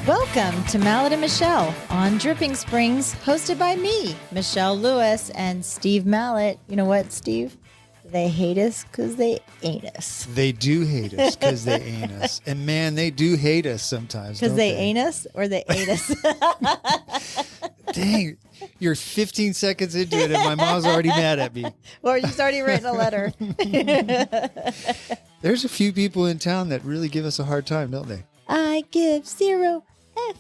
Welcome to Mallett and Michelle on Dripping Springs, hosted by me, Michelle Lewis, and Steve Mallett. You know what, Steve? They hate us because they ain't us. They do hate us because they ain't us. And man, they do hate us sometimes. Because they ain't us or they ate us. Dang, you're 15 seconds into it and my mom's already mad at me. Or she's already written a letter. There's a few people in town that really give us a hard time, don't they? I give 0 F.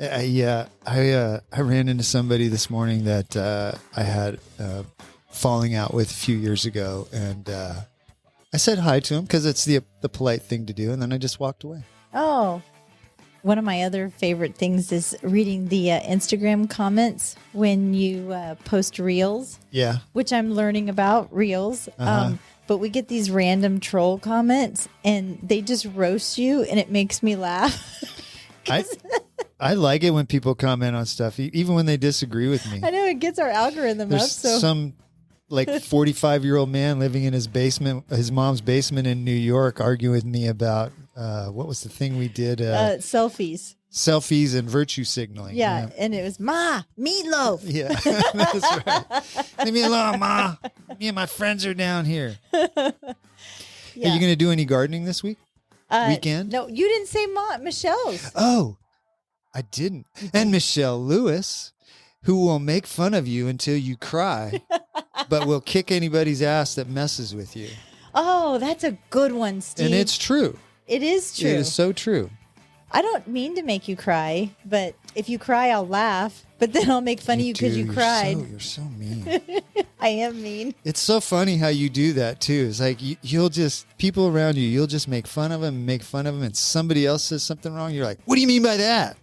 I ran into somebody this morning that I had falling out with a few years ago, and I said hi to him because it's the polite thing to do, and then I just walked away. Oh, one of my other favorite things is reading the Instagram comments when you post reels. Yeah, which I'm learning about reels. But we get these random troll comments, and they just roast you, and it makes me laugh. I like it when people comment on stuff, even when they disagree with me. I know, it gets our algorithm up. So some like 45-year-old man living in his basement, his mom's basement in New York, arguing with me about what was the thing we did? Selfies and virtue signaling. Yeah, and it was meatloaf. Yeah, that's right. Leave me alone, Ma. Me and my friends are down here. Yeah. Are you going to do any gardening this weekend? No, you didn't say Michelle's. Oh, I didn't. And Michelle Lewis, who will make fun of you until you cry, but will kick anybody's ass that messes with you. Oh, that's a good one, Steve. And it's true. It is true. It is so true. I don't mean to make you cry, but if you cry, I'll laugh. But then I'll make fun of you because you cried. You're so mean. I am mean. It's so funny how you do that too. It's like you'll just, people around you, you'll just make fun of them, and somebody else says something wrong. You're like, what do you mean by that?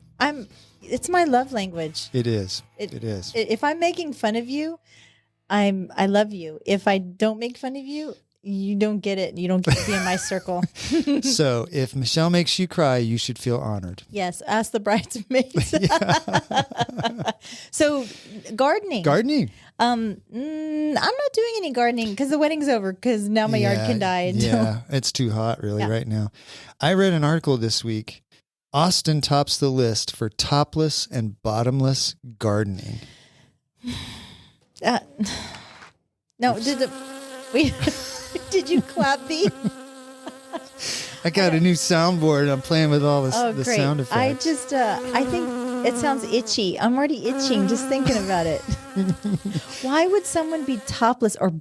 It's my love language. It is. It is. If I'm making fun of you, I love you. If I don't make fun of you, you don't get it. You don't get to be in my circle. So if Michelle makes you cry, you should feel honored. Yes. Ask the bridesmaids. So gardening. I'm not doing any gardening because the wedding's over because now my yard can die. Yeah. It's too hot right now. I read an article this week. Austin tops the list for topless and bottomless gardening. No, did you clap these? I got a new soundboard. I'm playing with all the sound effects. I think it sounds itchy. I'm already itching just thinking about it. Why would someone be topless or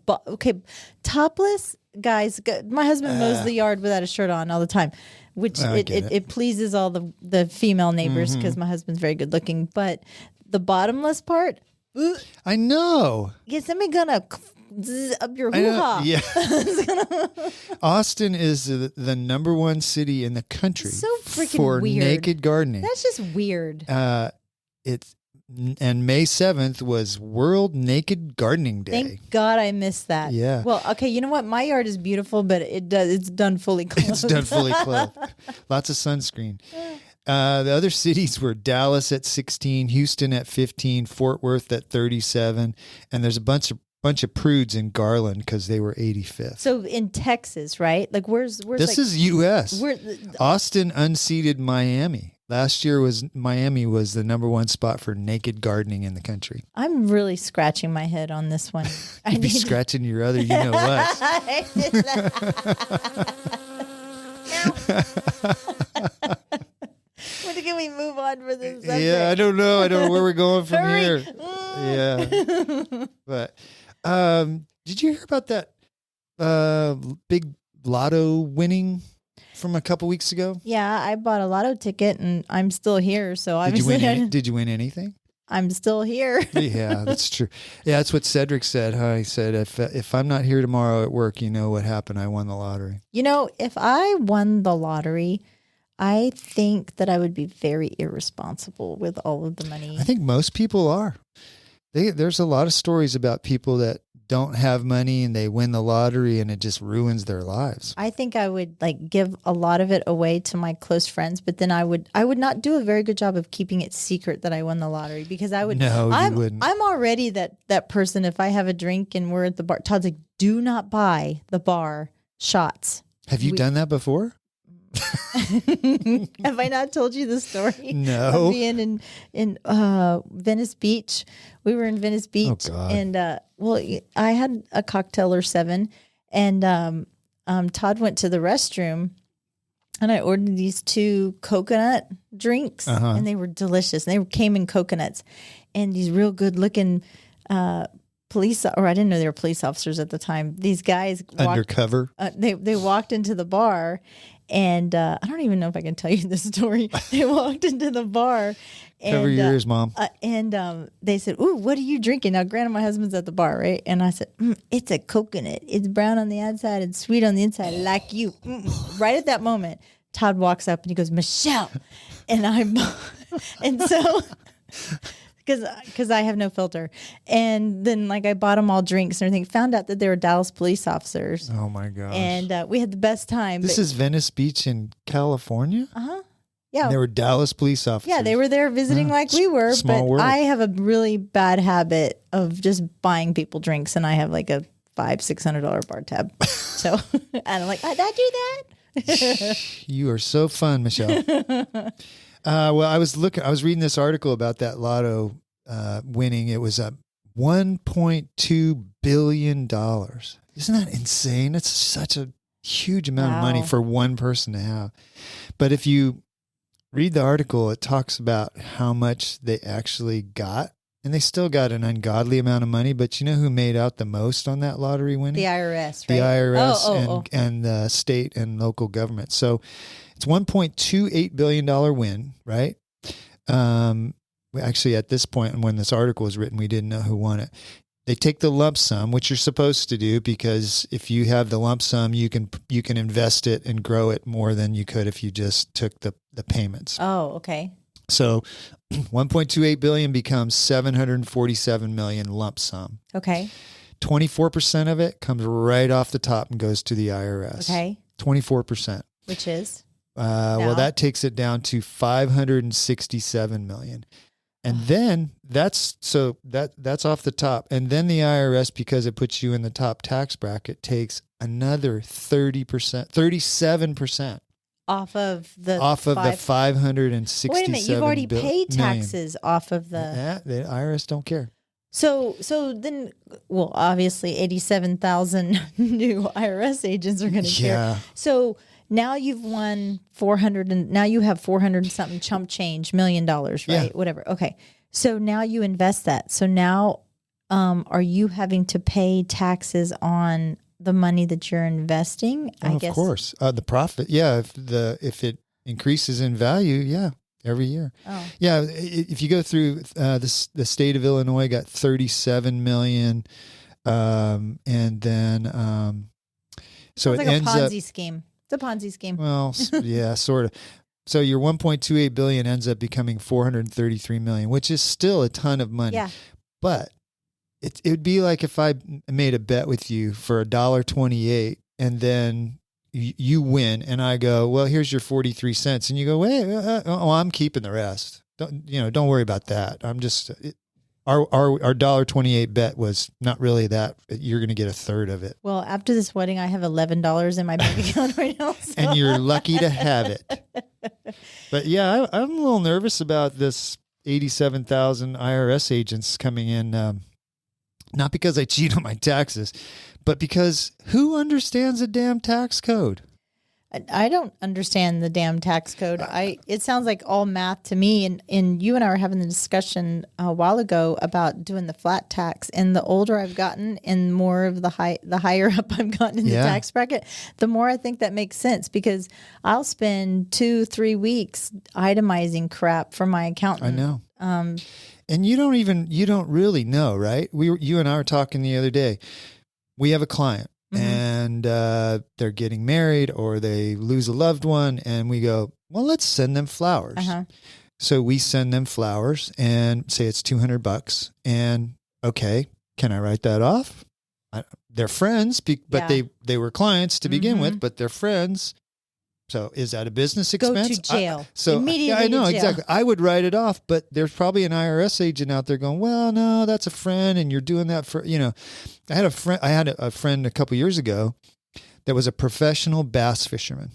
topless guys? My husband mows the yard without a shirt on all the time, which it pleases all the female neighbors because my husband's very good looking. But the bottomless part, I know. Is somebody gonna up your hoo-ha? Yeah. Austin is the number one city in the country for weird. Naked gardening. That's just weird. And May 7th was World Naked Gardening Day. Thank God I missed that. Yeah. Well, okay, you know what? My yard is beautiful, but it's done fully clothed. It's done fully clothed. Lots of sunscreen. The other cities were Dallas at 16, Houston at 15, Fort Worth at 37, and there's a bunch of prudes in Garland because they were 85th. So in Texas, right? Like where's this is U.S. Austin unseated Miami. Last year Miami was the number one spot for naked gardening in the country. I'm really scratching my head on this one. You'd be scratching your other, you know what? When can we move on for this subject? Yeah, I don't know where we're going from here. Yeah. But did you hear about that big lotto winning from a couple weeks ago? Yeah, I bought a lotto ticket and I'm still here. So obviously, did you win anything? I'm still here. Yeah, that's true. Yeah, that's what Cedric said. Huh? He said, if I'm not here tomorrow at work, you know what happened. I won the lottery. You know, if I won the lottery, I think that I would be very irresponsible with all of the money. I think most people are. There's a lot of stories about people that don't have money and they win the lottery and it just ruins their lives. I think I would like give a lot of it away to my close friends, but then I would not do a very good job of keeping it secret that I won the lottery, because I would. No, you wouldn't. I'm already that person. If I have a drink and we're at the bar, Todd's like, do not buy the bar shots. Have you done that before? Have I not told you the story? No. Of being in Venice Beach. We were in Venice Beach, and I had a cocktail or 7, and Todd went to the restroom, and I ordered these 2 coconut drinks, and they were delicious. And they came in coconuts, and these real good looking police, or I didn't know they were police officers at the time. These guys undercover. They walked into the bar. And I don't even know if I can tell you this story. They walked into the bar. And, Cover your ears, Mom. And they said, "Ooh, what are you drinking?" Now, granted, my husband's at the bar, right? And I said, "It's a coconut. It's brown on the outside and sweet on the inside, like you." Right at that moment, Todd walks up and he goes, "Michelle," and and so. Because I have no filter. And then I bought them all drinks and everything. Found out that they were Dallas police officers. Oh, my gosh. And we had the best time. This is Venice Beach in California? Uh-huh. Yeah. And they were Dallas police officers. Yeah, they were there visiting like we were. Small world. I have a really bad habit of just buying people drinks. And I have like a $500-$600 bar tab. So, and I'm like, did I do that? You are so fun, Michelle. Well, I was reading this article about that lotto winning. It was $1.2 billion. Isn't that insane? It's such a huge amount of money for one person to have. But if you read the article, it talks about how much they actually got. And they still got an ungodly amount of money. But you know who made out the most on that lottery winning? The IRS, right? The IRS and the state and local government. So it's $1.28 billion win, right? Actually, at this point, when this article was written, we didn't know who won it. They take the lump sum, which you're supposed to do, because if you have the lump sum, you can invest it and grow it more than you could if you just took the payments. Oh, okay. So 1.28 billion becomes 747 million lump sum. Okay. 24% of it comes right off the top and goes to the IRS. Okay. 24%. Which is? Well, that takes it down to 567 million. And then that's off the top. And then the IRS, because it puts you in the top tax bracket, takes another 30%, 37%. Off of the 567. Wait a minute, you've already paid taxes off of the IRS don't care. So then, well, obviously 87,000 new IRS agents are going to care. So now you've won 400 and now you have 400 and something chump change $1 million, right? Yeah. Whatever. Okay. So now you invest that. So now, are you having to pay taxes on the money that you're investing? I guess. Of course. The profit. Yeah. If it increases in value, every year. Oh. Yeah. If you go through the state of Illinois got 37 million. And then, so it's it like ends a Ponzi up, scheme. It's a Ponzi scheme. Well, yeah, sort of. So your 1.28 billion ends up becoming 433 million, which is still a ton of money. Yeah. But it would be like if I made a bet with you for $1.28 and then you win and I go, well, here's your 43 cents. And you go, wait, I'm keeping the rest. Don't worry about that. I'm just, our $1.28 bet was not really that. You're going to get a third of it. Well, after this wedding, I have $11 in my bank account right now. So. And you're lucky to have it. But yeah, I'm a little nervous about this 87,000 IRS agents coming in. Not because I cheat on my taxes, but because who understands a damn tax code? I don't understand the damn tax code. It sounds like all math to me. And you and I were having the discussion a while ago about doing the flat tax. And the older I've gotten, and more of the higher up I've gotten in the tax bracket, the more I think that makes sense, because I'll spend 2-3 weeks itemizing crap for my accountant. I know. And you don't really know, right? You and I were talking the other day. We have a client. Mm-hmm. And they're getting married or they lose a loved one. And we go, well, let's send them flowers. Uh-huh. So we send them flowers and say it's $200. And okay, can I write that off? they're friends, but they were clients to begin with, but they're friends. So is that a business expense? Go to jail. So Immediately I know to jail. exactly. I would write it off, but there's probably an IRS agent out there going, well, no, that's a friend. And you're doing that for, I had a friend a couple years ago that was a professional bass fisherman.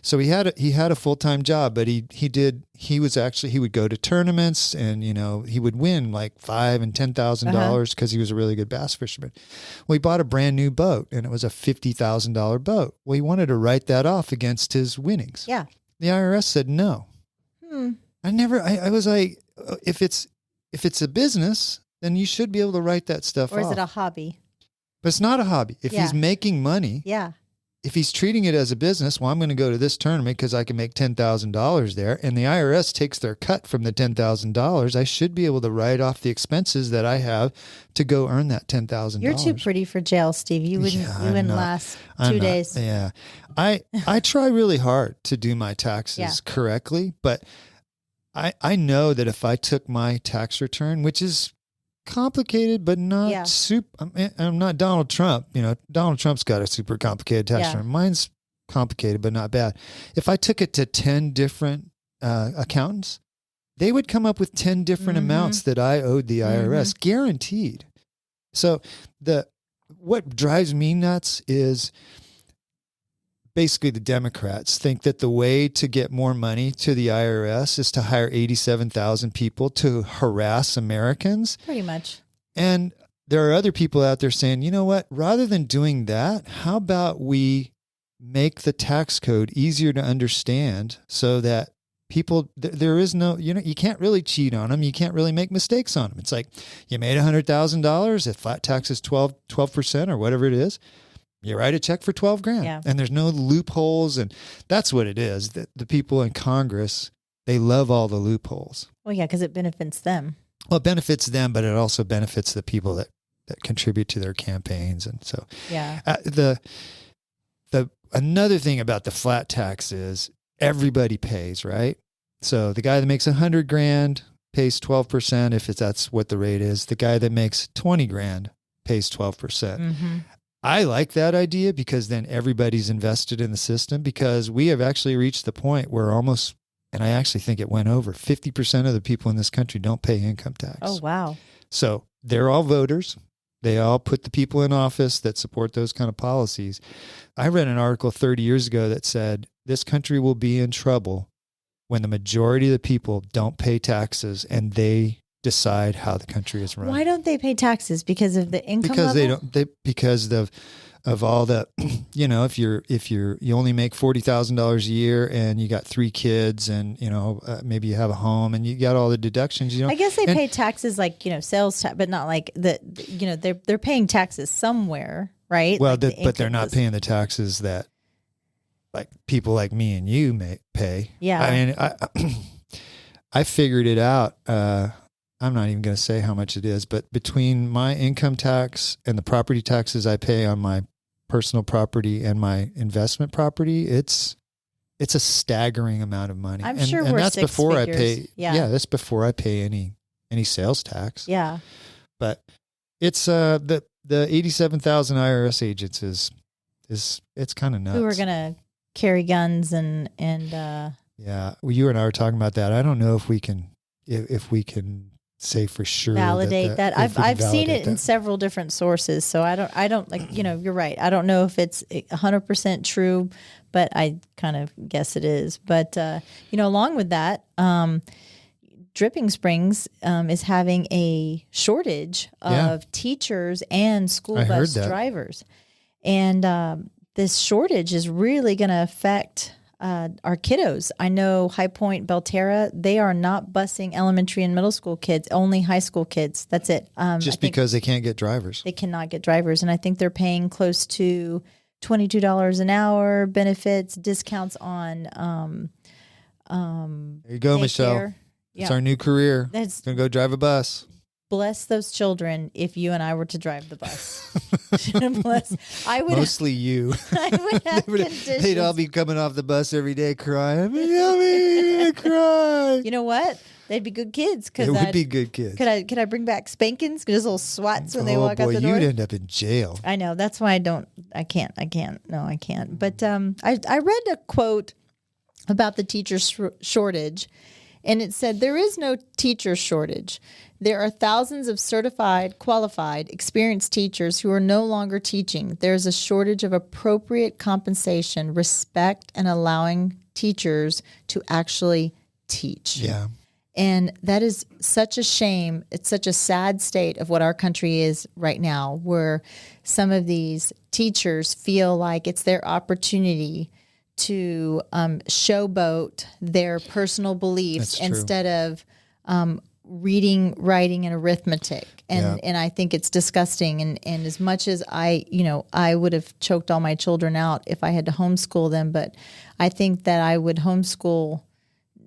So he had a full-time job, but he would go to tournaments and, he would win like $5,000 and $10,000 because he was a really good bass fisherman. Well, he bought a brand new boat and it was a $50,000 boat. Well, he wanted to write that off against his winnings. Yeah. The IRS said no. I was like, if it's a business, then you should be able to write that stuff off. Or is it a hobby? But it's not a hobby. If he's making money. Yeah. If he's treating it as a business, well, I'm going to go to this tournament because I can make $10,000 there, and the IRS takes their cut from the $10,000, I should be able to write off the expenses that I have to go earn that $10,000. You're too pretty for jail, Steve. You wouldn't last 2 days. Yeah. I try really hard to do my taxes correctly, but I know that if I took my tax return, which is complicated, but not super. I'm not Donald Trump. Donald Trump's got a super complicated tax return. Mine's complicated, but not bad. If I took it to 10 different accountants, they would come up with 10 different amounts that I owed the IRS, guaranteed. So what drives me nuts is basically the Democrats think that the way to get more money to the IRS is to hire 87,000 people to harass Americans. Pretty much. And there are other people out there saying, you know what, rather than doing that, how about we make the tax code easier to understand so that people, there is no, you can't really cheat on them. You can't really make mistakes on them. It's like you made $100,000, if flat tax is 12% or whatever it is, you write a check for $12,000 and there's no loopholes. And that's what it is. The people in Congress, they love all the loopholes. Well, yeah, because it benefits them. Well, it benefits them, but it also benefits the people that contribute to their campaigns. And so another thing about the flat tax is everybody pays, right? So the guy that makes $100,000 pays 12% if that's what the rate is. The guy that makes $20,000 pays 12%. I like that idea because then everybody's invested in the system, because we have actually reached the point where almost, and I actually think it went over, 50% of the people in this country don't pay income tax. Oh, wow. So they're all voters. They all put the people in office that support those kind of policies. I read an article 30 years ago that said this country will be in trouble when the majority of the people don't pay taxes and they decide how the country is run. Why don't they pay taxes? Because of the income because level? Because of all the, if you only make $40,000 a year and you got 3 kids and, maybe you have a home and you got all the deductions, I guess they pay taxes like, sales tax, but not like they're paying taxes somewhere, right? Well, like but they're not paying the taxes that like people like me and you may pay. Yeah. I mean, I figured it out. I'm not even going to say how much it is, but between my income tax and the property taxes I pay on my personal property and my investment property, it's a staggering amount of money. I'm sure we're and that's six before figures. I pay. Yeah, that's before I pay any sales tax. Yeah, but it's the 87,000 IRS agents is it's kind of nuts. Who are going to carry guns and yeah. Well, you and I were talking about that. I don't know if we can say for sure validate that. I've seen it in several different sources, so I don't like, you're right. I don't know if it's 100% true, but I kind of guess it is. But along with that, Dripping Springs is having a shortage of teachers and school bus drivers, and this shortage is really going to affect our kiddos. I know High Point, Belterra, they are not busing elementary and middle school kids, only high school kids. That's it. Just because they can't get drivers. They cannot get drivers. And I think they're paying close to $22 an hour, benefits, discounts on there you go, Michelle. It's our new career. It's going to go drive a bus. Bless those children if you and I were to drive the bus. I would mostly you. I would have conditions. They'd all be coming off the bus every day crying. Help me, I cry. You know what? They'd be good kids. They would be good kids. Could I bring back spankings? Just little swats when they walk out the door? You'd end up in jail. I know. That's why I can't. No, I can't. But I read a quote about the teacher shortage, and it said, there is no teacher shortage. There are thousands of certified, qualified, experienced teachers who are no longer teaching. There's a shortage of appropriate compensation, respect, and allowing teachers to actually teach. Yeah. And that is such a shame. It's such a sad state of what our country is right now, where some of these teachers feel like it's their opportunity to showboat their personal beliefs instead of reading, writing, and arithmetic. And I think it's disgusting. And as much as I would have choked all my children out if I had to homeschool them, but I think that I would homeschool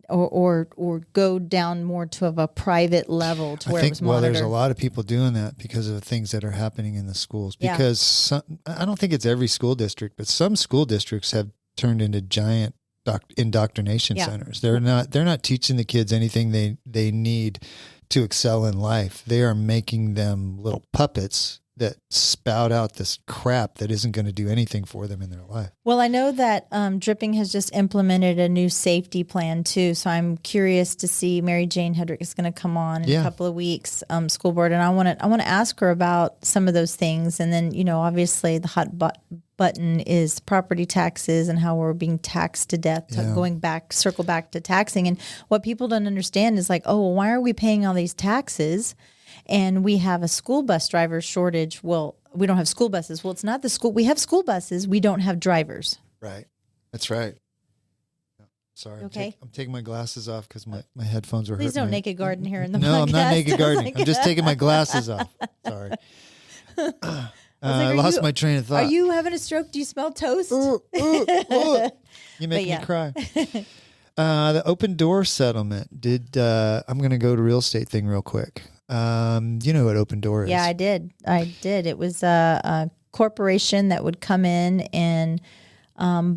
or go down more to a private level to where it was monitored. There's a lot of people doing that because of the things that are happening in the schools. Because I don't think it's every school district, but some school districts have turned into giant indoctrination centers. They're not teaching the kids anything they need to excel in life. They are making them little puppets that spout out this crap that isn't going to do anything for them in their life. Well, I know that Dripping has just implemented a new safety plan too. So I'm curious to see. Mary Jane Hedrick is going to come on in a couple of weeks, school board, and I want to ask her about some of those things. And then obviously the hot button is property taxes and how we're being taxed to death. Circle back to taxing, and what people don't understand is like, oh, well, why are we paying all these taxes? And we have a school bus driver shortage. Well, we don't have school buses. Well, it's not the school. We have school buses. We don't have drivers. Right. That's right. Sorry. Okay. I'm taking my glasses off because my headphones were hurting. Please don't naked garden here in the podcast. No, I'm not naked gardening. I'm just taking my glasses off. Sorry. I lost my train of thought. Are you having a stroke? Do you smell toast? You make me cry. The open door settlement. I'm going to go to real estate thing real quick. You know what Open Door is? Yeah, I did. It was a corporation that would come in and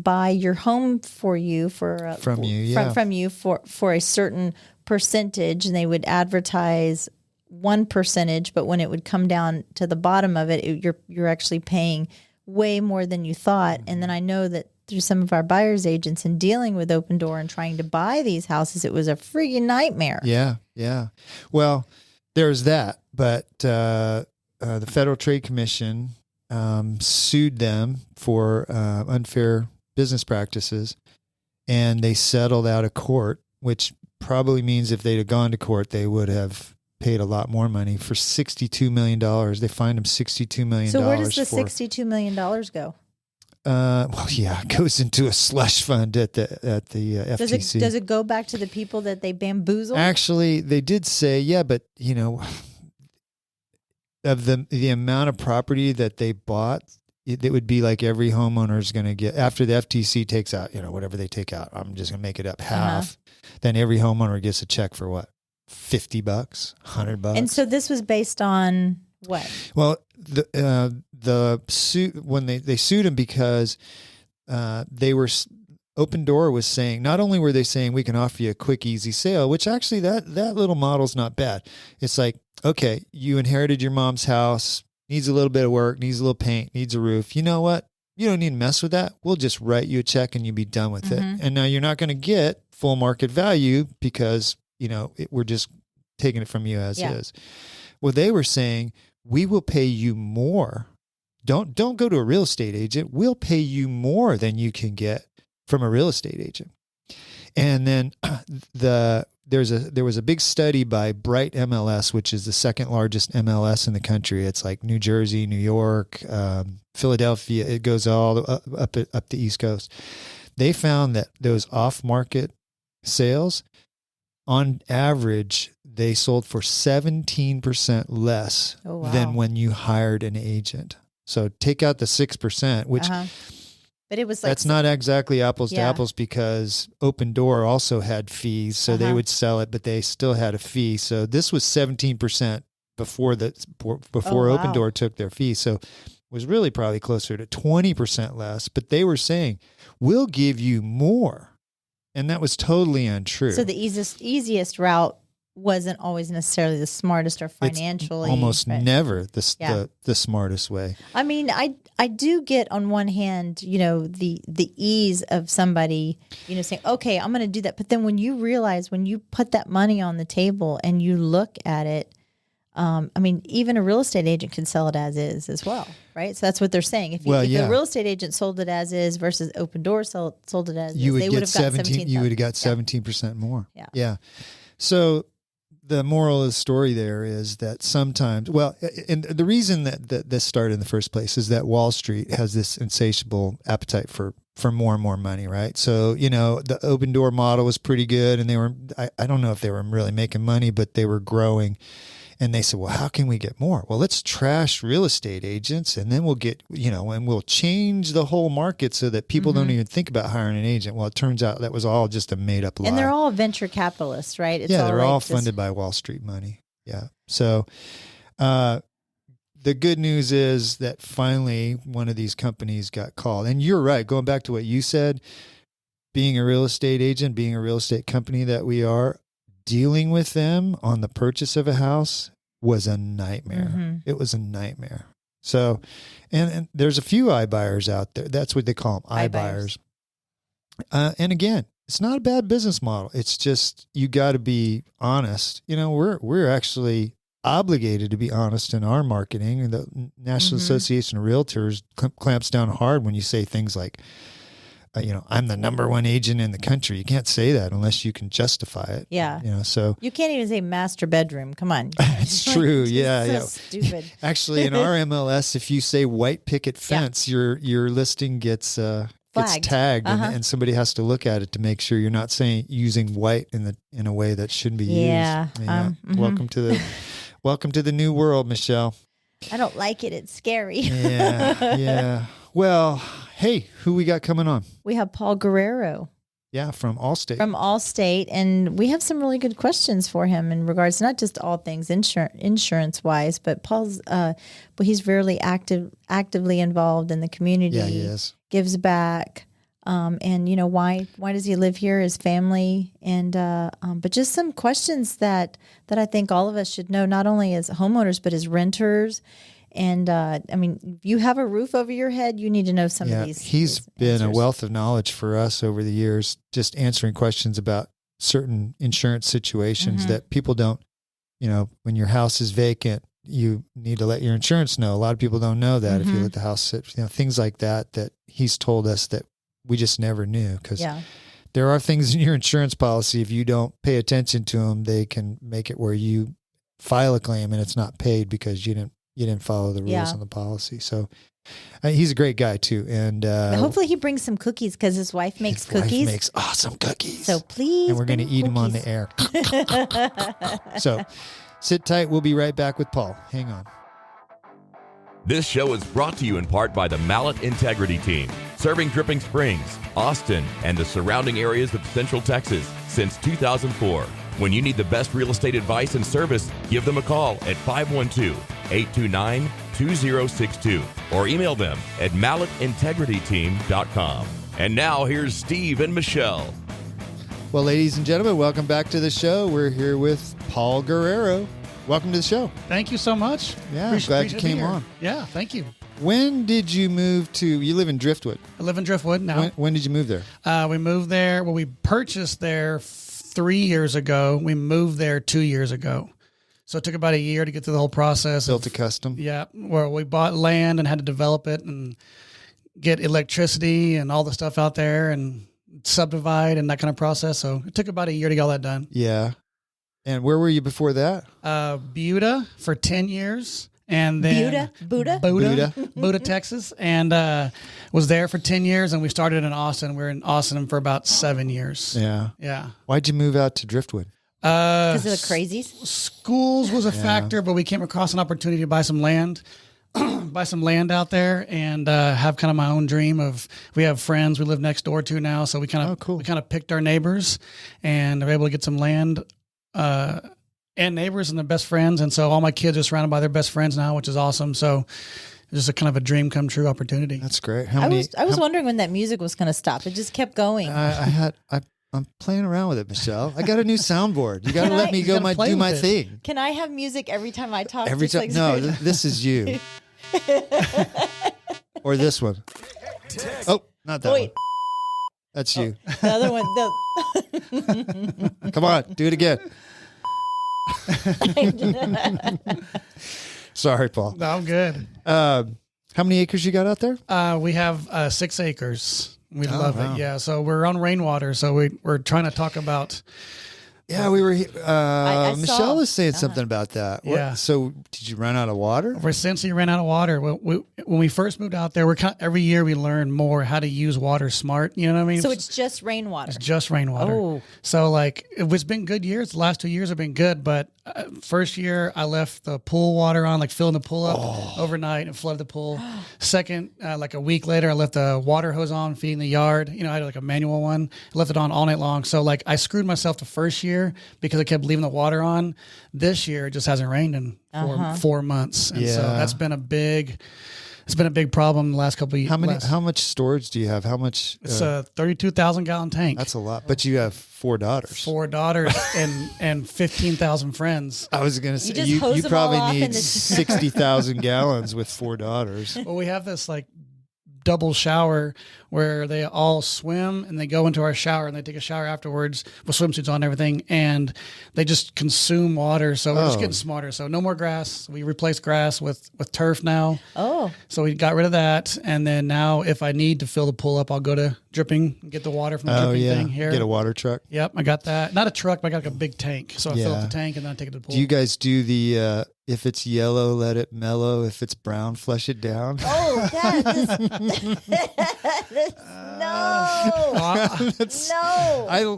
buy your home for you from you for a certain percentage, and they would advertise one percentage, but when it would come down to the bottom of it, you're actually paying way more than you thought. Mm-hmm. And then I know that through some of our buyers agents and dealing with Open Door and trying to buy these houses, it was a friggin' nightmare. Yeah. Well, there's that, but the Federal Trade Commission sued them for unfair business practices, and they settled out of court, which probably means if they'd have gone to court, they would have paid a lot more money for $62 million. They fined them $62 million. So where does the $62 million go? It goes into a slush fund at the FTC. Does it go back to the people that they bamboozled? Actually, they did say, but of the amount of property that they bought, it would be like every homeowner is going to get, after the FTC takes out, whatever they take out, I'm just going to make it up half. Then every homeowner gets a check for what? $50, $100. And so this was based on what? Well, the suit, when they sued him because Open Door was saying, not only were they saying we can offer you a quick, easy sale, which actually that little model's not bad. It's like, okay, you inherited your mom's house, needs a little bit of work, needs a little paint, needs a roof. You know what? You don't need to mess with that. We'll just write you a check and you'll be done with it. And now you're not going to get full market value because, we're just taking it from you as is. Well, they were saying, we will pay you more. Don't go to a real estate agent. We'll pay you more than you can get from a real estate agent. And then there was a big study by Bright MLS, which is the second largest MLS in the country. It's like New Jersey, New York, Philadelphia. It goes all up the East Coast. They found that those off-market sales, on average, they sold for 17% less than when you hired an agent. So take out the 6%, which but it was like, that's not exactly apples to apples because Open Door also had fees. So they would sell it, but they still had a fee. So this was 17% before Open Door took their fee. So it was really probably closer to 20% less, but they were saying, we'll give you more. And that was totally untrue. So the easiest route wasn't always necessarily the smartest or financially. Almost never the smartest way. I mean, I do get on one hand, the ease of somebody, saying, okay, I'm going to do that. But then when you realize, when you put that money on the table and you look at it, I mean, even a real estate agent can sell it as is as well, right? So that's what they're saying. If a real estate agent sold it as is versus Open Door sold it as is, they would have got 17. You would have got 17% more. Yeah. Yeah. So the moral of the story there is that sometimes, and the reason that this started in the first place is that Wall Street has this insatiable appetite for more and more money, right? So, the Open Door model was pretty good, and they were, I don't know if they were really making money, but they were growing. And they said, well, how can we get more? Well, let's trash real estate agents, and then we'll get, and we'll change the whole market so that people don't even think about hiring an agent. Well, it turns out that was all just a made up lie. And they're all venture capitalists, right? They're all funded by Wall Street money. Yeah. So the good news is that finally one of these companies got called. And you're right. Going back to what you said, being a real estate agent, being a real estate company that we are, dealing with them on the purchase of a house was a nightmare. Mm-hmm. It was a nightmare. So, and there's a few iBuyers out there. That's what they call them, iBuyers. And again, it's not a bad business model. It's just, you got to be honest. We're actually obligated to be honest in our marketing. And the National Association of Realtors clamps down hard when you say things like, I'm the number one agent in the country. You can't say that unless you can justify it. Yeah. So you can't even say master bedroom. Come on. It's true. Yeah. Stupid. Actually, in our MLS, if you say white picket fence, your listing gets tagged, and somebody has to look at it to make sure you're not using white in a way that shouldn't be used. Yeah. Welcome to the new world, Michelle. I don't like it. It's scary. Yeah. Well, hey, who we got coming on? We have Paul Guerrero. Yeah, from Allstate. And we have some really good questions for him in regards to not just all things insurance wise, but Paul's he's very actively involved in the community. Yeah, he is. Gives back. And why does he live here? His family, and but just some questions that I think all of us should know, not only as homeowners but as renters. And if you have a roof over your head, you need to know some of these. He's been a wealth of knowledge for us over the years, just answering questions about certain insurance situations that people don't. When your house is vacant, you need to let your insurance know. A lot of people don't know that if you let the house sit. Things like that he's told us that we just never knew, because there are things in your insurance policy, if you don't pay attention to them, they can make it where you file a claim and it's not paid because you didn't follow the rules on the policy. So he's a great guy too. And hopefully he brings some cookies, because his wife makes cookies. His wife makes awesome cookies. So please. And we're going to eat them on the air. So sit tight. We'll be right back with Paul. Hang on. This show is brought to you in part by the Mallett Integrity Team, serving Dripping Springs, Austin, and the surrounding areas of Central Texas since 2004. When you need the best real estate advice and service, give them a call at 512-829-2062 or email them at mallettintegrityteam.com. And now here's Steve and Michelle. Well, ladies and gentlemen, welcome back to the show. We're here with Paul Guerrero. Welcome to the show. Thank you so much. Yeah, glad you came on. Yeah, thank you. When did you move to, you live in Driftwood? I live in Driftwood now. When did you move there? We moved there, we purchased there 3 years ago. We moved there 2 years ago. So it took about a year to get through the whole process. Built a custom? Yeah, where we bought land and had to develop it and get electricity and all the stuff out there and subdivide and that kind of process. So it took about a year to get all that done. Yeah. And where were you before that? Buda for 10 years. And then Buda, Texas, and was there for 10 years. And we started in Austin. We were in Austin for about 7 years. Yeah. Why'd you move out to Driftwood? Because of the crazies? Schools was a factor, but we came across an opportunity to buy some land. Out there and have kind of my own dream of, we have friends we live next door to now, so we kind of picked our neighbors and are able to get some land and neighbors and their best friends, and so all my kids are surrounded by their best friends now, which is awesome. So it's just a kind of a dream come true opportunity. That's great. I was wondering when that music was going to stop. It just kept going. I I'm playing around with it, Michelle. I got a new soundboard. You got to let me go do my thing. Can I have music every time I talk? Every time? No, this is you. Or this one. Oh, not that one. That's you. The other one. Come on, do it again. Sorry, Paul. No, I'm good. How many acres you got out there? We have 6 acres. We love wow. it. Yeah. So we're on rainwater. So we're trying to talk about. Yeah, we were. I Michelle saw. was saying something about that. Yeah. So did you run out of water? We're since we ran out of water. When we first moved out there, every year we learn more how to use water smart. You know what I mean? So it's just rainwater. It's just rainwater. Oh. So like it's been good years. The last 2 years have been good, but first year I left the pool water on, like filling the pool up overnight and flooded the pool. Second, like a week later, I left the water hose on, feeding the yard. You know, I had like a manual one. I left it on all night long. So like I screwed myself the first year because I kept leaving the water on. This year it just hasn't rained in 4 months, and so that's been a big. It's been a big problem the last couple of years. How much storage do you have? How much? It's a 32,000 gallon tank. That's a lot. But you have 4 daughters. 4 daughters and 15,000 friends. I was going to say, just you hose them all probably off need in the- 60,000 gallons with 4 daughters. Well, we have this like double shower where they all swim and they go into our shower and they take a shower afterwards with swimsuits on and everything, and they just consume water. So we're just getting smarter. So no more grass. We replaced grass with turf now. Oh. So we got rid of that. And then now if I need to fill the pool up, I'll go to dripping and get the water from the dripping thing here. Get a water truck. Yep, I got that. Not a truck, but I got like a big tank. So I fill up the tank and then I take it to the pool. Do you guys do the if it's yellow, let it mellow. If it's brown, flush it down? Oh, no.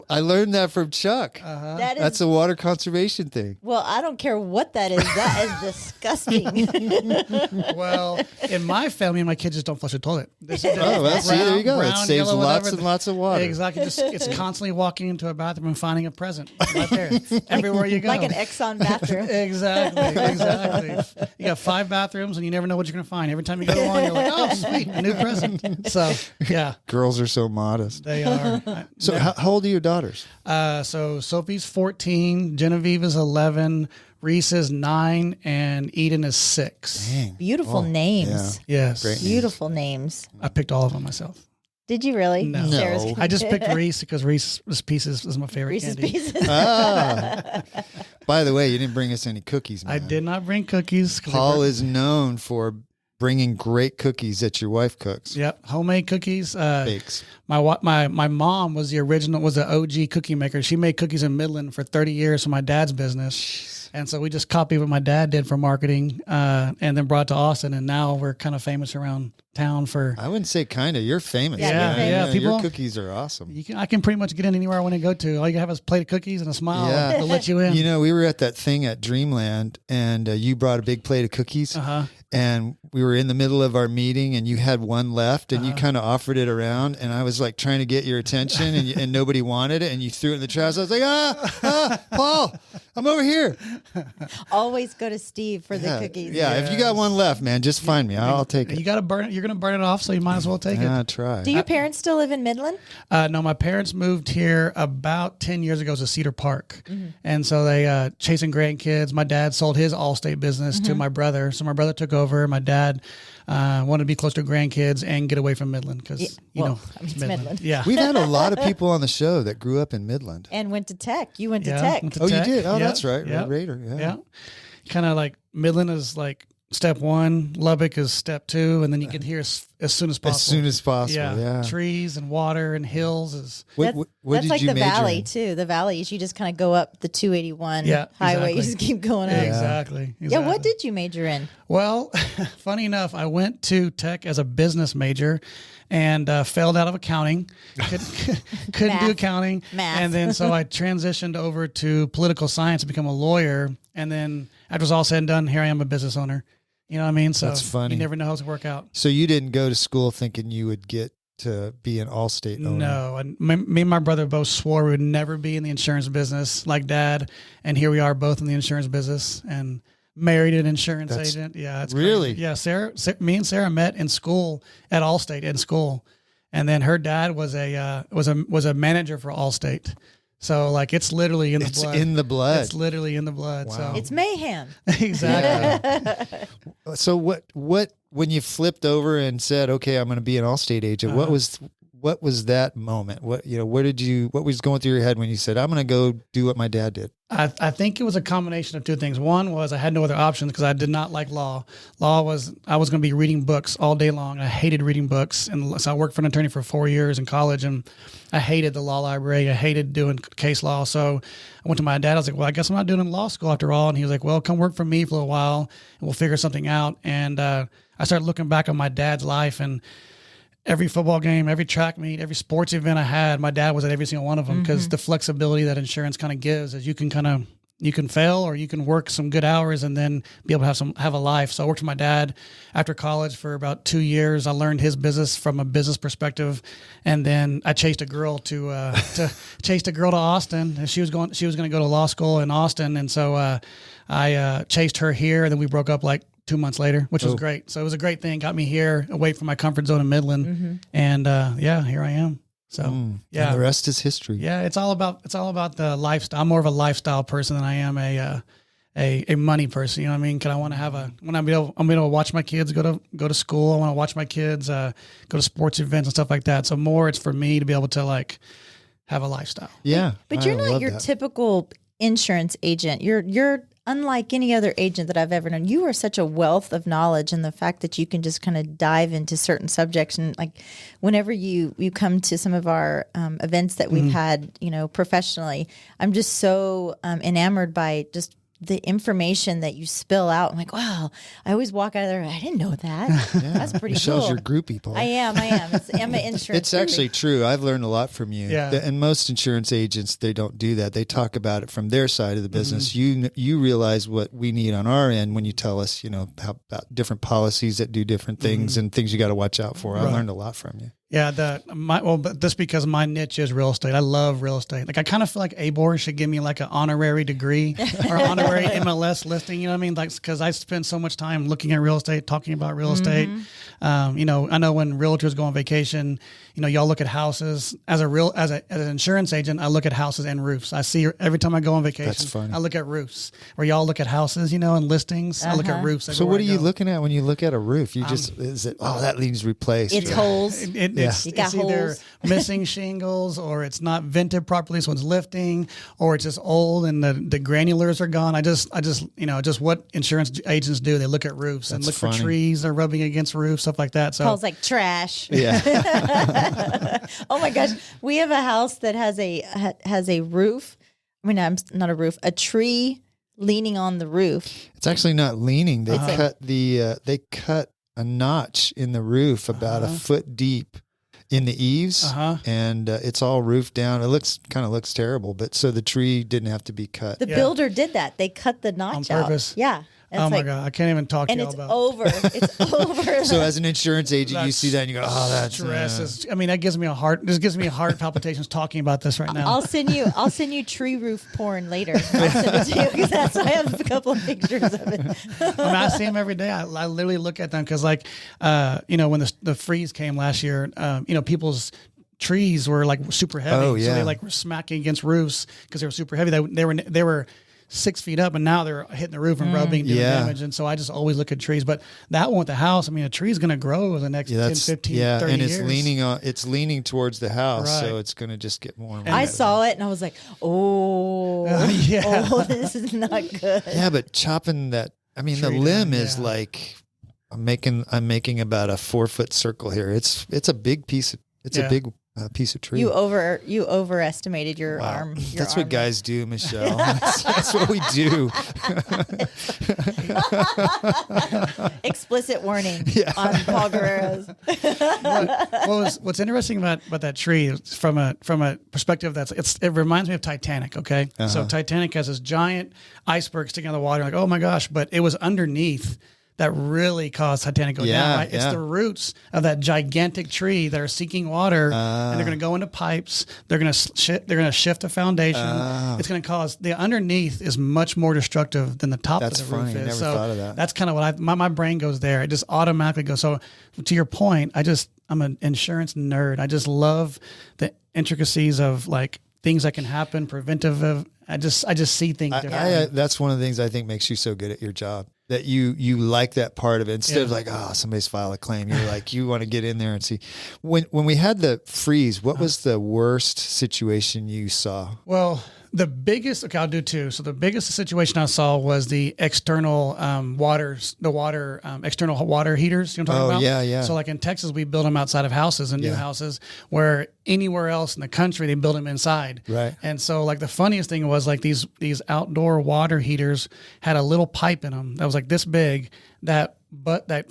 I learned that from Chuck. That's a water conservation thing. Well, I don't care what that is. That is disgusting. Well, in my family, my kids just don't flush the toilet. See, there you go. It saves yellow, lots whatever. and lots of water. Exactly. It's constantly walking into a bathroom and finding a present right there. Everywhere you go. Like an Exxon bathroom. Exactly. You got 5 bathrooms and you never know what you're going to find. Every time you go to one, you're like, oh, sweet, a new present. So, yeah. Girls are so modest. They are. So how old are your daughters? So Sophie's 14, Genevieve is 11, Reese is 9, and Eden is 6. Dang. Beautiful names. Yeah. Yes. Great. Beautiful names. I picked all of them myself. Did you really? No. Sarah's I just picked Reese because Reese's Pieces is my favorite Reese's candy. Pieces. By the way, you didn't bring us any cookies, man. I did not bring cookies. Paul is known for bringing great cookies that your wife cooks. Yep, homemade cookies. Bakes. My mom was the OG cookie maker. She made cookies in Midland for 30 years for my dad's business. And so we just copied what my dad did for marketing and then brought it to Austin. And now we're kind of famous around town for. I wouldn't say kind of. You're famous. Yeah, your cookies are awesome. I can pretty much get in anywhere I want to go to. All you have is a plate of cookies and a smile. Yeah. They'll let you in. You know, we were at that thing at Dreamland, and you brought a big plate of cookies. And we were in the middle of our meeting, and you had one left, and you kind of offered it around, and I was like trying to get your attention, and nobody wanted it, and you threw it in the trash. I was like, Paul, I'm over here. Always go to Steve for the cookies. Yeah, if you got one left, man, just find me. I'll take it. You got to burn it. You're going to burn it off, so you might as well take it. Try. Do your parents still live in Midland? No, my parents moved here about 10 years ago to Cedar Park. And so they chasing grandkids. My dad sold his Allstate business to my brother. So my brother took over. My dad wanted to be close to grandkids and get away from Midland because, it's Midland. Yeah. We've had a lot of people on the show that grew up in Midland. And went to Tech. You went to Yeah, Tech. went to Oh, Tech. you did? Oh, Yeah. that's right. Yeah. Raider. Yeah. Kind of like Midland is like step 1, Lubbock is step 2, and then you get here as soon as possible. As soon as possible, yeah. Trees and water and hills is. What That's did like you the major valley, in? too. The valleys, you just kind of go up the 281 Yeah, highway. exactly. You just keep going up. Exactly. Yeah, what did you major in? Well, funny enough, I went to Tech as a business major and failed out of accounting. Couldn't do accounting. Math. And then so I transitioned over to political science to become a lawyer. And then after it was all said and done, here I am a business owner. You know what I mean? So That's funny. You never know how it's going to work out. So you didn't go to school thinking you would get to be an Allstate owner? No. And me and my brother both swore we would never be in the insurance business like Dad. And here we are both in the insurance business and married an insurance agent. Yeah. It's really? crazy. Yeah. Me and Sarah met in school at Allstate in school. And then her dad was a manager for Allstate. So like it's literally in the blood. It's in the blood. It's literally in the blood. Wow. So It's mayhem. exactly. So what when you flipped over and said, "Okay, I'm going to be an Allstate agent," what was that moment? What was going through your head when you said, "I'm going to go do what my dad did"? I think it was a combination of two things. One was I had no other options because I did not like law. I was going to be reading books all day long. I hated reading books. And so I worked for an attorney for 4 years in college, and I hated the law library. I hated doing case law. So I went to my dad. I was like, well, I guess I'm not doing law school after all. And he was like, well, come work for me for a while and we'll figure something out. And I started looking back on my dad's life, and every football game, every track meet, every sports event I had, my dad was at every single one of them because the flexibility that insurance kind of gives is you can fail or you can work some good hours and then be able to have a life. So I worked with my dad after college for about 2 years. I learned his business from a business perspective, and then I chased a girl to Austin, and she was going to go to law school in Austin, and so I chased her here, and then we broke up like 2 months later, which was great. So it was a great thing. Got me here, away from my comfort zone in Midland, and here I am. So yeah, and the rest is history. Yeah, it's all about the lifestyle. I'm more of a lifestyle person than I am a money person. You know what I mean? Because I want to have I'm able to watch my kids go to school. I want to watch my kids go to sports events and stuff like that. So more, it's for me to be able to like have a lifestyle. Yeah, But you're not your typical insurance agent. You're unlike any other agent that I've ever known. You are such a wealth of knowledge, and the fact that you can just kind of dive into certain subjects. And like whenever you come to some of our events that we've had, professionally, I'm just so enamored by just the information that you spill out. I'm like, wow, I always walk out of there. I didn't know that. Yeah. That's pretty Michelle's cool. your groupie, Paul. I am. I'm an insurance. It's actually true. I've learned a lot from you. Yeah. And most insurance agents, they don't do that. They talk about it from their side of the business. You realize what we need on our end when you tell us, how about different policies that do different things and things you got to watch out for. I've learned a lot from you. Yeah, but just because my niche is real estate. I love real estate. Like I kind of feel like ABOR should give me like an honorary degree or honorary MLS listing. You know what I mean? Like because I spend so much time looking at real estate, talking about real estate. I know when realtors go on vacation, y'all look at houses. As an insurance agent, I look at houses and roofs. I see every time I go on vacation. That's funny. I look at roofs. Where y'all look at houses, and listings. I look at roofs. So what are you looking at when you look at a roof? You that needs replaced. It's holes. It's either missing shingles or it's not vented properly, so it's lifting, or it's just old and the granulars are gone. I just just what insurance agents do. They look at roofs and look for trees that are rubbing against roofs, stuff like that. So Paul's like trash. Yeah. Oh my gosh, we have a house that has a roof. I mean, not a roof, a tree leaning on the roof. It's actually not leaning. They cut a notch in the roof about a foot deep in the eaves, and it's all roofed down. It looks terrible, but so the tree didn't have to be cut. The builder did that. They cut the notch on purpose. out. Yeah. Oh my God, I can't even talk to you about. It's over. So as an insurance agent, you see that and you go, "Oh, that's stress." That gives me a heart. This gives me heart palpitations talking about this right now. I'll send you tree roof porn later. I'll send it to you because I have a couple of pictures of it. I see them every day. I literally look at them because, when the freeze came last year, people's trees were like super heavy. Oh, yeah. So they were smacking against roofs because they were super heavy. They were 6 feet up, and now they're hitting the roof and rubbing, doing damage. And so I just always look at trees. But that one with the house, a tree is going to grow over the next 10, 15, 30 and years. it's leaning towards the house, so it's going to just get more and more. I saw it and I was like, this is not good. Yeah, but chopping that, the limb is like, I'm making about a 4 foot circle here. It's a big piece. It's a big piece of tree. You overestimated your arm. That's what guys do, Michelle. That's what we do. Explicit warning on Paul Guerrero's. What's interesting about that tree is from a perspective it reminds me of Titanic. Okay, so Titanic has this giant iceberg sticking out of the water. Like, oh my gosh, but it was underneath that really caused Titanic to go down, right? It's yeah. the roots of that gigantic tree that are seeking water, and they're going to go into pipes. They're going to shift the foundation. It's going to cause the underneath is much more destructive than the top That's of the roof funny. is. Never So thought of that. that's kind of what my brain goes there. It just automatically goes. So to your point, I'm an insurance nerd. I just love the intricacies of like things that can happen, preventive. I just see things differently. That's one of the things I think makes you so good at your job. That you like that part of it instead of like, oh, somebody's filed a claim. You're like, you want to get in there and see. When we had the freeze, what was the worst situation you saw? Well, the biggest, I'll do two. So the biggest situation I saw was the external external water heaters. You know what I'm talking about? Yeah. So like in Texas, we build them outside of houses and new houses, where anywhere else in the country, they build them inside. Right. And so like the funniest thing was like these outdoor water heaters had a little pipe in them that was like this big that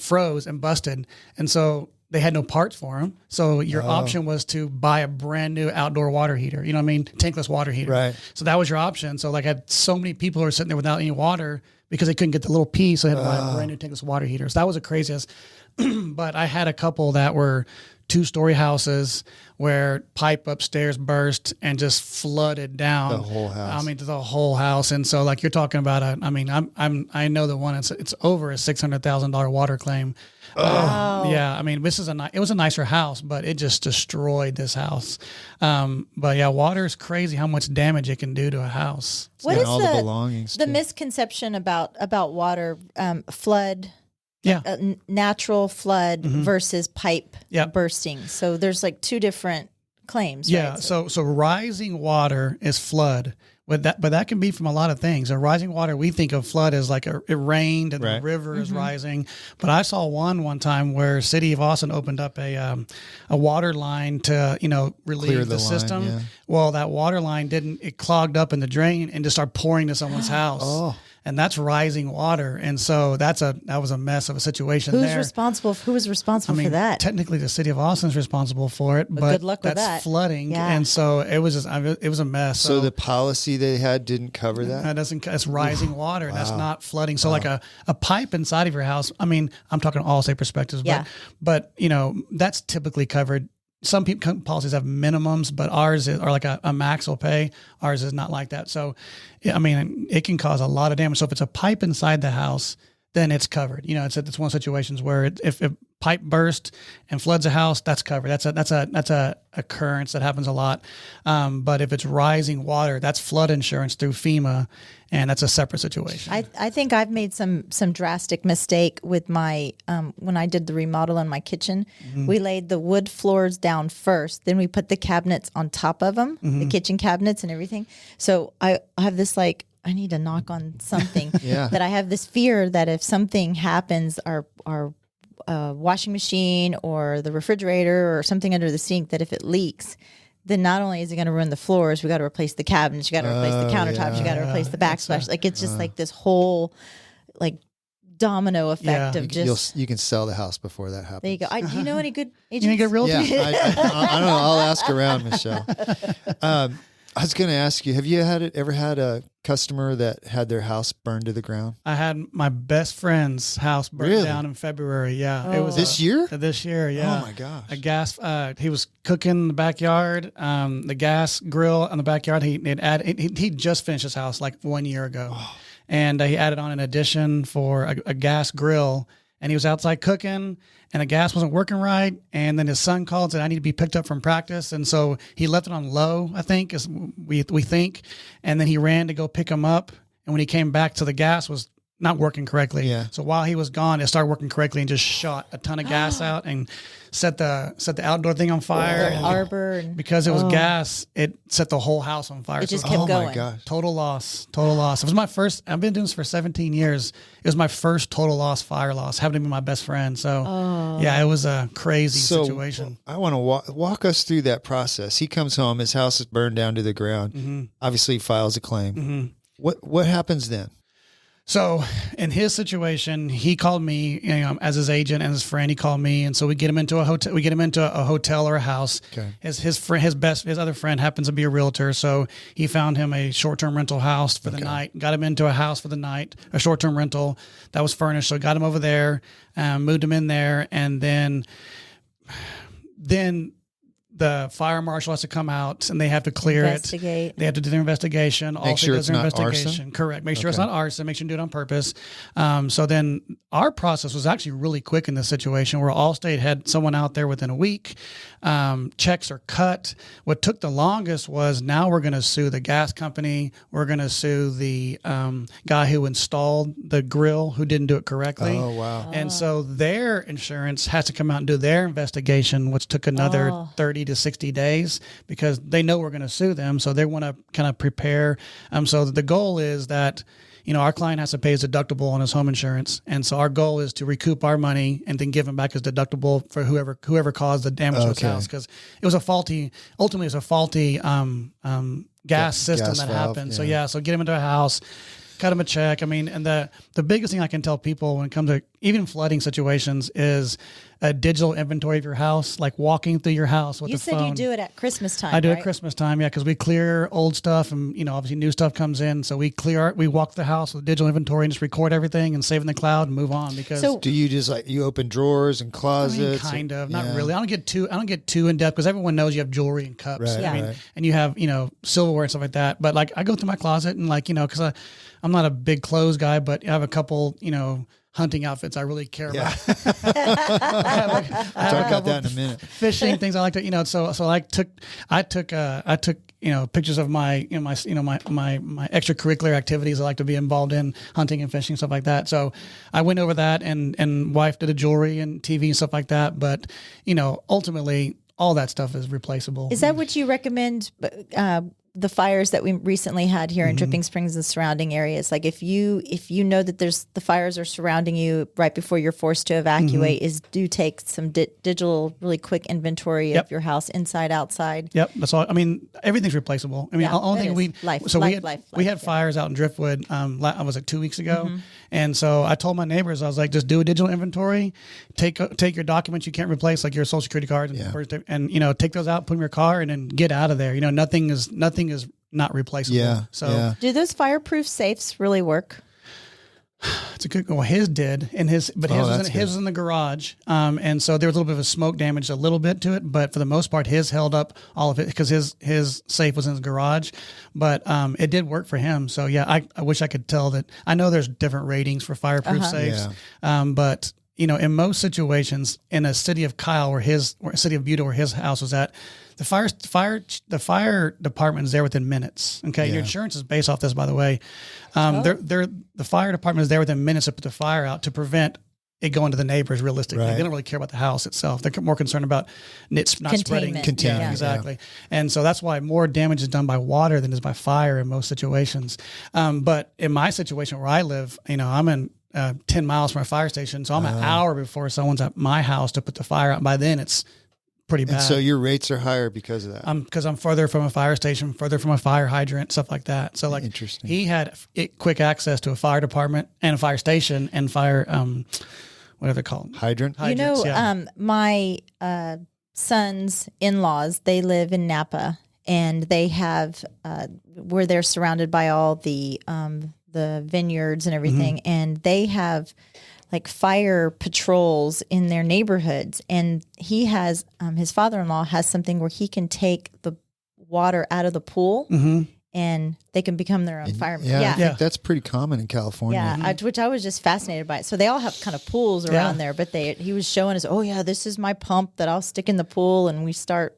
froze and busted. And so they had no parts for them. So your option was to buy a brand new outdoor water heater. You know what I mean? Tankless water heater. Right. So that was your option. So like I had so many people who were sitting there without any water because they couldn't get the little piece. So they had to buy a brand new tankless water heater. So that was the craziest. But I had a couple that were 2-story houses where pipe upstairs burst and just flooded down The whole house. I mean, to the whole house. And so like you're talking about I know the one, it's over a $600,000 water claim. Yeah. I mean, it was a nicer house, but it just destroyed this house. But yeah, water is crazy how much damage it can do to a house. What is all the belongings, the too. misconception about water, flood? Yeah. Natural flood versus pipe Yeah. bursting. So there's like two different claims. Yeah. Right? So rising water is flood. But that can be from a lot of things. A rising water, we think of flood as like it rained and Right. the river is rising. But I saw one time where City of Austin opened up a water line to relieve Clear the the line, system. yeah. Well, that water line it clogged up in the drain and just started pouring to someone's house. Oh. And that's rising water, and so that was a mess of a situation. Who was there. responsible for that? Technically, the city of Austin is responsible for it, but good luck with that's that. flooding, Yeah. and so it was a mess. So the policy they had didn't cover that? That's rising water. That's not flooding. So like a pipe inside of your house. I mean, I'm talking Allstate perspectives, but that's typically covered. Some policies have minimums, but ours are like a max will pay. Ours is not like that. So, I mean, it can cause a lot of damage. So if it's a pipe inside the house, then it's covered. It's one of those situations where if a pipe burst and floods a house, that's covered. That's a occurrence that happens a lot. But if it's rising water, that's flood insurance through FEMA, and that's a separate situation. I think I've made some drastic mistake with my when I did the remodel in my kitchen. We laid the wood floors down first, then we put the cabinets on top of them, the kitchen cabinets and everything. So I have this like, I need to knock on something. That I have this fear that if something happens, our washing machine or the refrigerator or something under the sink, that if it leaks, then not only is it going to ruin the floors, we got to replace the cabinets, you got to replace the countertops, you got to replace the backsplash. Like it's just like this whole like domino effect of just. You can sell the house before that happens. There you go. Do you know any good agents? You need a good realtor? Yeah, I don't know. I'll ask around, Michelle. I was going to ask you, have you ever had a customer that had their house burned to the ground? I had my best friend's house burned down in February. Yeah. It was This year? This year, yeah. Oh my gosh. A gas, he was cooking in the backyard, the gas grill in the backyard. He just finished his house like 1 year ago. And he added on an addition for a gas grill. And he was outside cooking, and the gas wasn't working right. And then his son called and said, I need to be picked up from practice. And so he left it on low, I think, as we think. And then he ran to go pick him up. And when he came back, the gas was not working correctly. Yeah. So while he was gone, it started working correctly and just shot a ton of gas out and set the outdoor thing on fire. The arbor. Because it was gas, it set the whole house on fire. It just So kept Oh going. my gosh. total loss. It was my first, I've been doing this for 17 years. It was my first total loss, fire loss, happened to be my best friend. So yeah, it was a crazy situation. I want to walk us through that process. He comes home, his house is burned down to the ground. Obviously he files a claim. What happens then? So in his situation, he called me, as his agent and his friend. He called me, and so we get him into a hotel. We get him into a hotel or a house. Okay. His other friend happens to be a realtor, so he found him a short-term rental house for the night. Got him into a house for the night, a short-term rental that was furnished. So got him over there, moved him in there, and then the fire marshal has to come out and they have to clear it. They have to do their investigation. Make sure it's not arson. Correct. Make sure it's not arson. Make sure you do it on purpose. So then our process was actually really quick in this situation where Allstate had someone out there within a week. Checks are cut. What took the longest was now we're going to sue the gas company. We're going to sue the guy who installed the grill who didn't do it correctly. Oh, wow. And so their insurance has to come out and do their investigation, which took another 30 to 60 days because they know we're going to sue them. So they want to kind of prepare. So the goal is that, our client has to pay his deductible on his home insurance. And so our goal is to recoup our money and then give him back his deductible for whoever caused the damage to his house. Because it was a faulty gas system that happened. Yeah. So get him into a house, cut him a check. I mean, and the biggest thing I can tell people when it comes to even flooding situations is a digital inventory of your house, like walking through your house with the phone. You said you do it at Christmas time, I do right? at Christmas time, yeah, because we clear old stuff and, obviously new stuff comes in. So we walk the house with digital inventory and just record everything and save in the cloud and move on. Because do you just you open drawers and closets? Kind of, not really. I don't get too in depth because everyone knows you have jewelry and cups. Right, and you have, silverware and stuff like that. But like I go through my closet and because I'm not a big clothes guy, but I have a couple, hunting outfits I really care about. I have a couple that in a minute. Fishing things I like to, so I took pictures of my extracurricular activities I like to be involved in, hunting and fishing, stuff like that. So I went over that and wife did a jewelry and TV and stuff like that. But, ultimately all that stuff is replaceable. Is that what you recommend? The fires that we recently had here in Dripping Springs and surrounding areas, like if you know that the fires are surrounding you right before you're forced to evacuate, do take some digital, really quick inventory of your house, inside, outside. Yep, that's all. I mean, everything's replaceable. I mean, the only thing we had fires out in Driftwood. Was it 2 weeks ago? And so I told my neighbors, I was like, just do a digital inventory, take your documents you can't replace, like your social security card, and take those out, put them in your car, and then get out of there. Nothing is not replaceable. Yeah. So do those fireproof safes really work? It's a good. Well, his did, and his was in the garage, and so there was a little bit of a smoke damage, a little bit to it, but for the most part, his held up all of it because his safe was in his garage, but it did work for him. So yeah, I wish I could tell that. I know there's different ratings for fireproof safes, but in most situations, in a city of Kyle or city of Buda where his house was at, the fire department is there within minutes. Okay, your insurance is based off this, by the way. The fire department is there within minutes to put the fire out to prevent it going to the neighbors. Realistically, they don't really care about the house itself. They're more concerned about it not spreading. Containment, exactly. And so that's why more damage is done by water than is by fire in most situations. But in my situation where I live, I'm in 10 miles from a fire station. So I'm an hour before someone's at my house to put the fire out. By then it's pretty bad. And so your rates are higher because of that. Because I'm further from a fire station, further from a fire hydrant, stuff like that. So interesting. He had quick access to a fire department and a fire station and fire, whatever they're called. Hydrants, my son's in-laws, they live in Napa, and they have, where they're surrounded by all the vineyards and everything, and they have like fire patrols in their neighborhoods. And he has, his father-in-law has something where he can take the water out of the pool and they can become their own firemen. I think that's pretty common in California. Yeah, which I was just fascinated by. So they all have kind of pools around there, but he was showing us, this is my pump that I'll stick in the pool, and we'll start.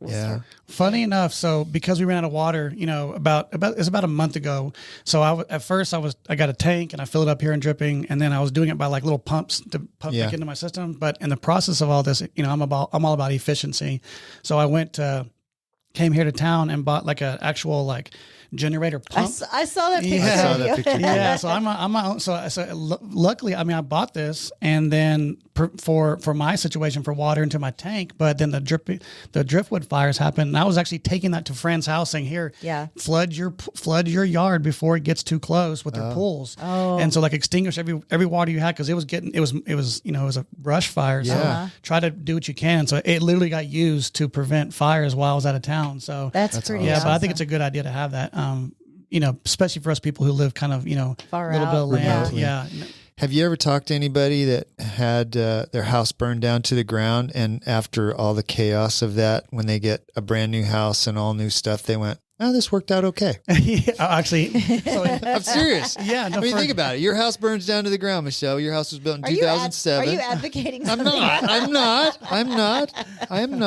Funny enough, so because we ran out of water, about a month ago. So at first I got a tank and I filled it up here in Dripping, and then I was doing it by like little pumps to pump back into my system. But in the process of all this, I'm all about efficiency. So I came here to town and bought like an actual like generator pump. I saw that picture. I saw that picture. So I'm my own. So luckily, I bought this and then for my situation for water into my tank, but then the driftwood fires happened, and I was actually taking that to friend's house saying, here, flood your yard before it gets too close with their pools. And so like extinguish every water you had, because it was a brush fire. So try to do what you can. So it literally got used to prevent fires while I was out of town. So that's pretty awesome. awesome. But I think it's a good idea to have that. Especially for us people who live kind of, far a little out. bit of land. Remotely. Yeah. Have you ever talked to anybody that had their house burned down to the ground, and after all the chaos of that, when they get a brand new house and all new stuff, they went, "Oh, this worked out okay." Actually, I'm serious. Yeah. No, I mean, think about it. Your house burns down to the ground, Michelle. Your house was built in 2007. Are you advocating I'm something? I'm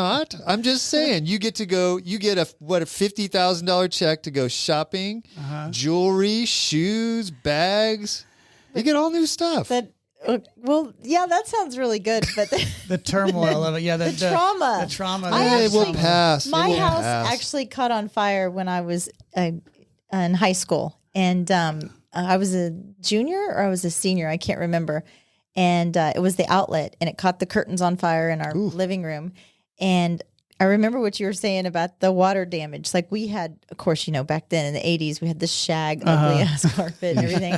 not. I'm just saying, you get a $50,000 check to go shopping, jewelry, shoes, bags. You get all new stuff. That sounds really good, but the turmoil of it, the trauma. The trauma. It will pass. My house actually caught on fire when I was in high school, and I was a junior or I was a senior, I can't remember. And it was the outlet, and it caught the curtains on fire in our living room. And I remember what you were saying about the water damage. Like we had, of course, back then in the 80s, we had this shag, ugly ass carpet and everything.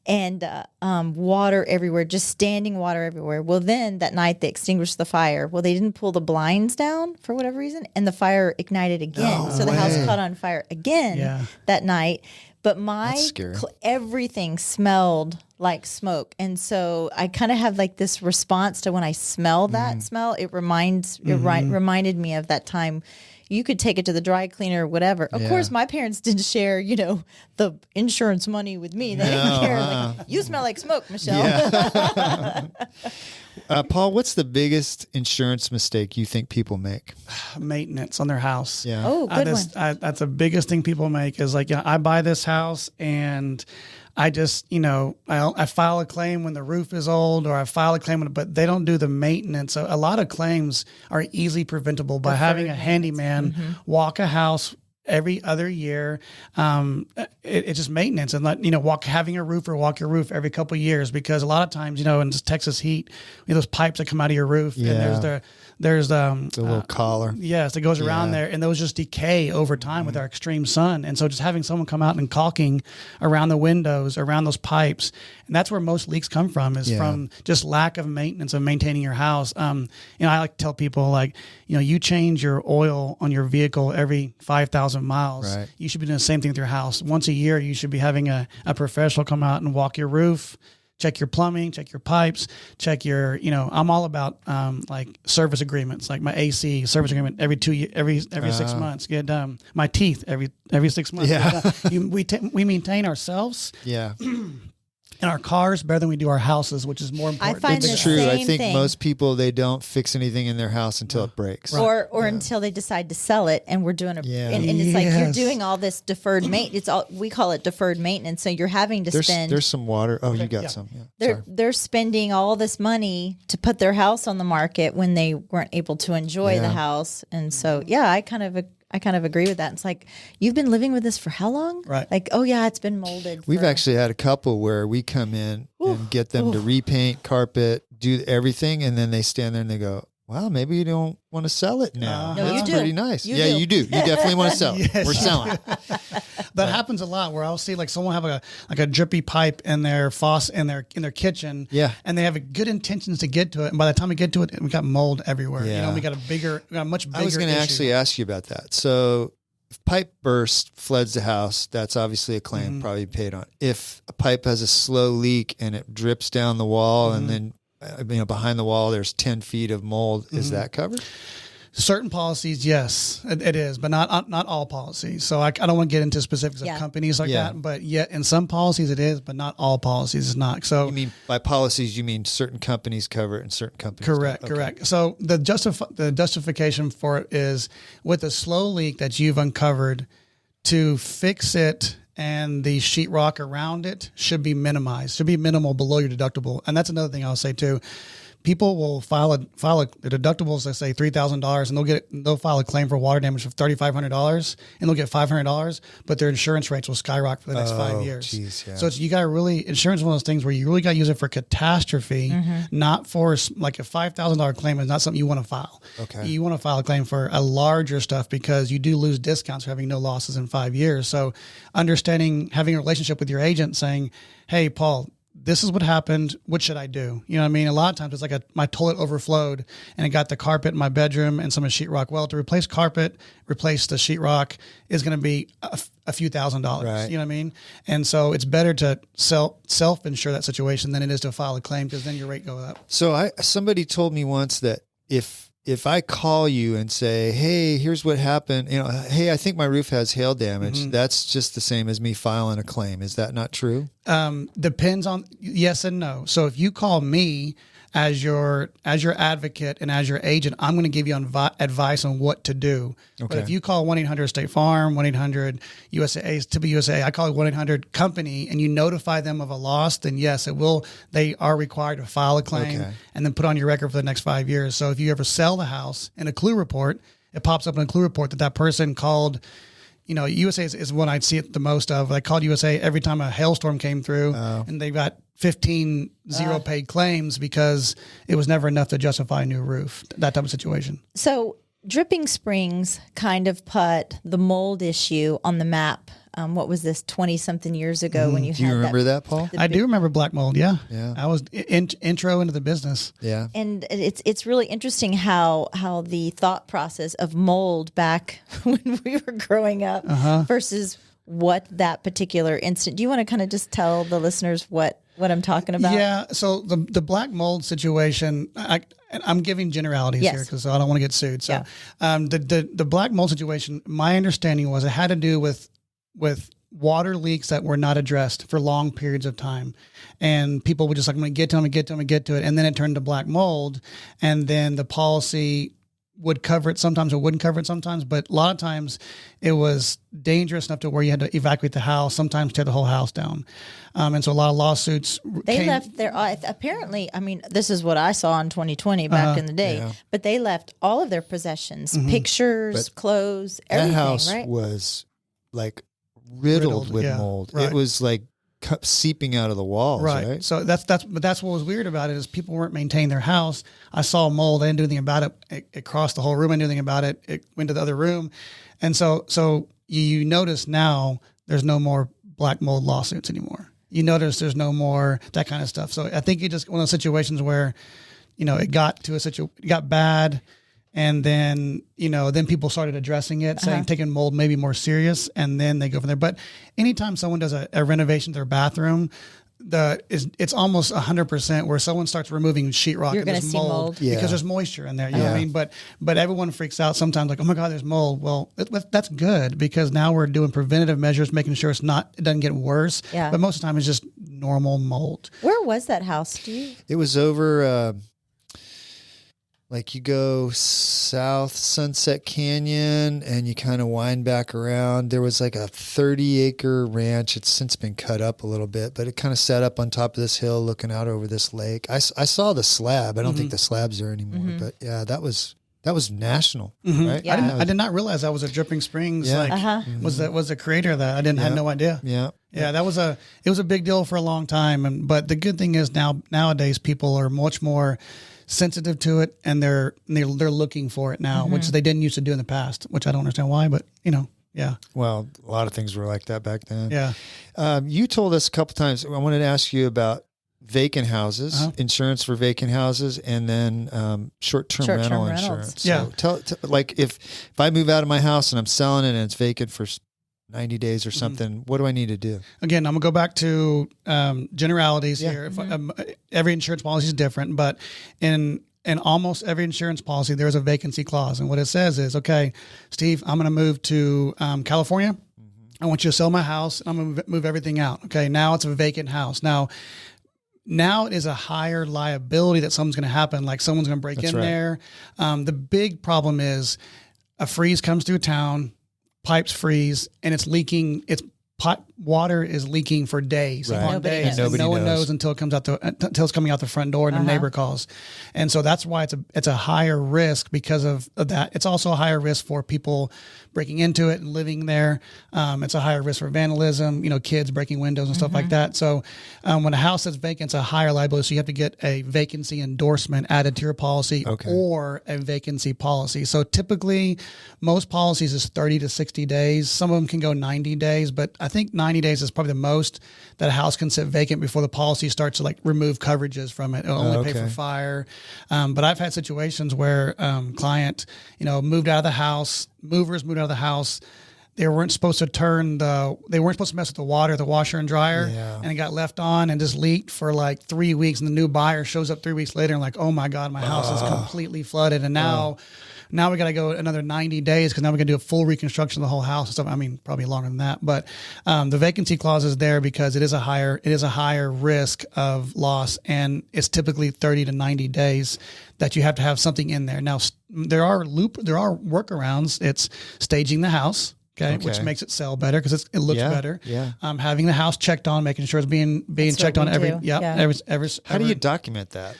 And water everywhere, just standing water everywhere. Well, then that night they extinguished the fire. Well, they didn't pull the blinds down for whatever reason, and the fire ignited again. So the house caught on fire again that night. But everything smelled like smoke. And so I kind of have like this response to when I smell that smell. It reminded me of that time. You could take it to the dry cleaner or whatever. Of course, my parents didn't share, the insurance money with me. They didn't care. Like, you smell like smoke, Michelle. Yeah. Paul, what's the biggest insurance mistake you think people make? Maintenance on their house. Yeah. Oh, good one. That's the biggest thing people make is like, I buy this house and I just, I file a claim when the roof is old, or I file a claim but they don't do the maintenance. So a lot of claims are easily preventable by having a handyman walk a house every other year. It's just maintenance, and having a roofer walk your roof every couple of years, because a lot of times, in this Texas heat, those pipes that come out of your roof, and there's the little collar. Yes, that goes around there, and those just decay over time with our extreme sun. And so just having someone come out and caulking around the windows, around those pipes, and that's where most leaks come from, is from just lack of maintenance of maintaining your house. I like to tell people, you change your oil on your vehicle every 5,000 miles. Right. You should be doing the same thing with your house. Once a year, you should be having a professional come out and walk your roof, check your plumbing, check your pipes, check your, I'm all about like service agreements, like my AC service agreement every 6 months. Get my teeth every 6 months. Yeah. We maintain ourselves. Yeah. And our cars better than we do our houses, which is more important. I find it's true. I think most people, they don't fix anything in their house until it breaks, or until they decide to sell it. And we're doing and it's like you're doing all this deferred maintenance. We call it deferred maintenance. So you're having to spend. There's some water. Oh, you got some. Yeah. They're spending all this money to put their house on the market when they weren't able to enjoy the house. And so I kind of agree with that. It's like, you've been living with this for how long? Right. Like, oh yeah, it's been molded. We've actually had a couple where we come in and get them to repaint, carpet, do everything, and then they stand there and they go, "Wow, maybe you don't want to sell it now." No, That's you do. pretty nice. You You do. You definitely want to sell it. Yes, We're selling. That happens a lot, where I'll see like someone have a drippy pipe in their faucet in their kitchen. Yeah. And they have good intentions to get to it, and by the time we get to it, we got mold everywhere. Yeah. We got a much bigger I was going to actually ask you about that. So if pipe burst, floods the house, that's obviously a claim probably paid on. If a pipe has a slow leak and it drips down the wall and then behind the wall there's 10 feet of mold, is that covered? Certain policies, yes, it is, but not all policies. So I don't want to get into specifics of companies like that, but yet in some policies it is, but not all policies is not. So you mean by policies, you mean certain companies cover it and certain companies correct, don't? Correct. So the justification for it is, with a slow leak that you've uncovered, to fix it, and the sheetrock around it should be minimized, should be minimal below your deductible. And that's another thing I'll say too. people will file a the deductibles. They say $3,000, and they'll file a claim for water damage of $3,500, and they'll get $500, but their insurance rates will skyrocket for the next 5 years. Geez, yeah. So you got to really, insurance is one of those things where you really got to use it for catastrophe, not for like a $5,000 claim is not something you want to file. Okay. You want to file a claim for a larger stuff because you do lose discounts for having no losses in 5 years. So understanding, having a relationship with your agent saying, hey, Paul, this is what happened. What should I do? You know what I mean? A lot of times it's like my toilet overflowed and it got the carpet in my bedroom and some of the sheetrock. Well, to replace carpet, replace the sheetrock is going to be a few $1,000s. Right. You know what I mean? And so it's better to self-insure that situation than it is to file a claim because then your rate goes up. So somebody told me once that if I call you and say, hey, here's what happened, hey, I think my roof has hail damage, that's just the same as me filing a claim. Is that not true? Depends on yes and no. So if you call me as your advocate and as your agent, I'm going to give you advice on what to do. Okay. But if you call 1-800-STATE FARM, 1-800-USA, to be USA, I call it 1-800-COMPANY, and you notify them of a loss, then yes, they are required to file a claim and then put on your record for the next 5 years. So if you ever sell the house in a clue report, it pops up in a clue report that person called. USA is one I'd see it the most of. I called USA every time a hailstorm came through, and they got 15 zero paid claims because it was never enough to justify a new roof, that type of situation. So Dripping Springs kind of put the mold issue on the map. What was this, 20-something years ago when you had Do you remember that, Paul? I do remember black mold, yeah. Yeah. I was intro into the business. Yeah. And it's really interesting how the thought process of mold back when we were growing up versus what that particular instant. Do you want to kind of just tell the listeners what I'm talking about? Yeah. So the black mold situation, I'm giving generalities here because I don't want to get sued. So the black mold situation, my understanding was it had to do with water leaks that were not addressed for long periods of time. And people would just like, I'm going to get to it. And then it turned to black mold. And then the policy would cover it sometimes or wouldn't cover it sometimes. But a lot of times it was dangerous enough to where you had to evacuate the house, sometimes tear the whole house down. And so a lot of lawsuits. They left their, apparently, I mean, this is what I saw in 2020 back in the day, but they left all of their possessions, pictures, clothes, everything, that house right? was like riddled with mold. Right. It was like seeping out of the walls. Right. So that's what was weird about it is people weren't maintaining their house. I saw mold. I didn't do anything about it. It crossed the whole room. I didn't do anything about it. It went to the other room. And so you notice now there's no more black mold lawsuits anymore. You notice there's no more that kind of stuff. So I think it just one of those situations where, it got to it got bad. And then, then people started addressing it, saying, taking mold maybe more serious, and then they go from there. But anytime someone does a renovation to their bathroom, it's almost 100% where someone starts removing sheetrock and there's mold because there's moisture in there. You know what I mean? But everyone freaks out sometimes like, oh my God, there's mold. Well, that's good because now we're doing preventative measures, making sure it doesn't get worse. Yeah. But most of the time it's just normal mold. Where was that house? It was over... like you go south Sunset Canyon and you kind of wind back around. There was like a 30-acre ranch. It's since been cut up a little bit, but it kind of sat up on top of this hill looking out over this lake. I saw the slab. I don't think the slab's there anymore, but yeah, that was national, right? Yeah. I did not realize that was a Dripping Springs. Was the creator of that. I had no idea. Yeah. It was a big deal for a long time. But the good thing is nowadays people are much more sensitive to it, and they're looking for it now, which they didn't used to do in the past, which I don't understand why, but yeah. Well, a lot of things were like that back then. Yeah. You told us a couple times, I wanted to ask you about vacant houses, insurance for vacant houses, and then short-term rental insurance. Yeah. So tell like if I move out of my house and I'm selling it and it's vacant for 90 days or something, what do I need to do? Again, I'm going to go back to generalities here. Every insurance policy is different, but in almost every insurance policy, there's a vacancy clause. And what it says is, okay, Steve, I'm going to move to California. I want you to sell my house, and I'm going to move everything out. Okay, now it's a vacant house. Now it is a higher liability that something's going to happen, like someone's going to break in there. The big problem is a freeze comes through town, pipes freeze, and it's leaking. It's water is leaking for days, Right. long Nobody days, knows. and no one Nobody knows. knows until it's coming out the front door and the neighbor calls. And so that's why it's a higher risk because of that. It's also a higher risk for people breaking into it and living there. It's a higher risk for vandalism, kids breaking windows and stuff like that. So when a house is vacant, it's a higher liability. So you have to get a vacancy endorsement added to your policy or a vacancy policy. So typically most policies is 30 to 60 days. Some of them can go 90 days, but I think 90 days is probably the most that a house can sit vacant before the policy starts to remove coverages from it. It'll only pay for fire. But I've had situations where client, moved out of the house, movers moved out of the house. They weren't supposed to they weren't supposed to mess with the water, the washer and dryer, and it got left on and just leaked for 3 weeks. And the new buyer shows up 3 weeks later and oh my God, my house is completely flooded. And now we got to go another 90 days because now we're going to do a full reconstruction of the whole house and stuff. I mean, probably longer than that, but the vacancy clause is there because it is a higher risk of loss, and it's typically 30 to 90 days that you have to have something in there. Now there are workarounds. It's staging the house. Okay, which makes it sell better because it looks better. Yeah. Having the house checked on, making sure it's being checked on every. How do you document that?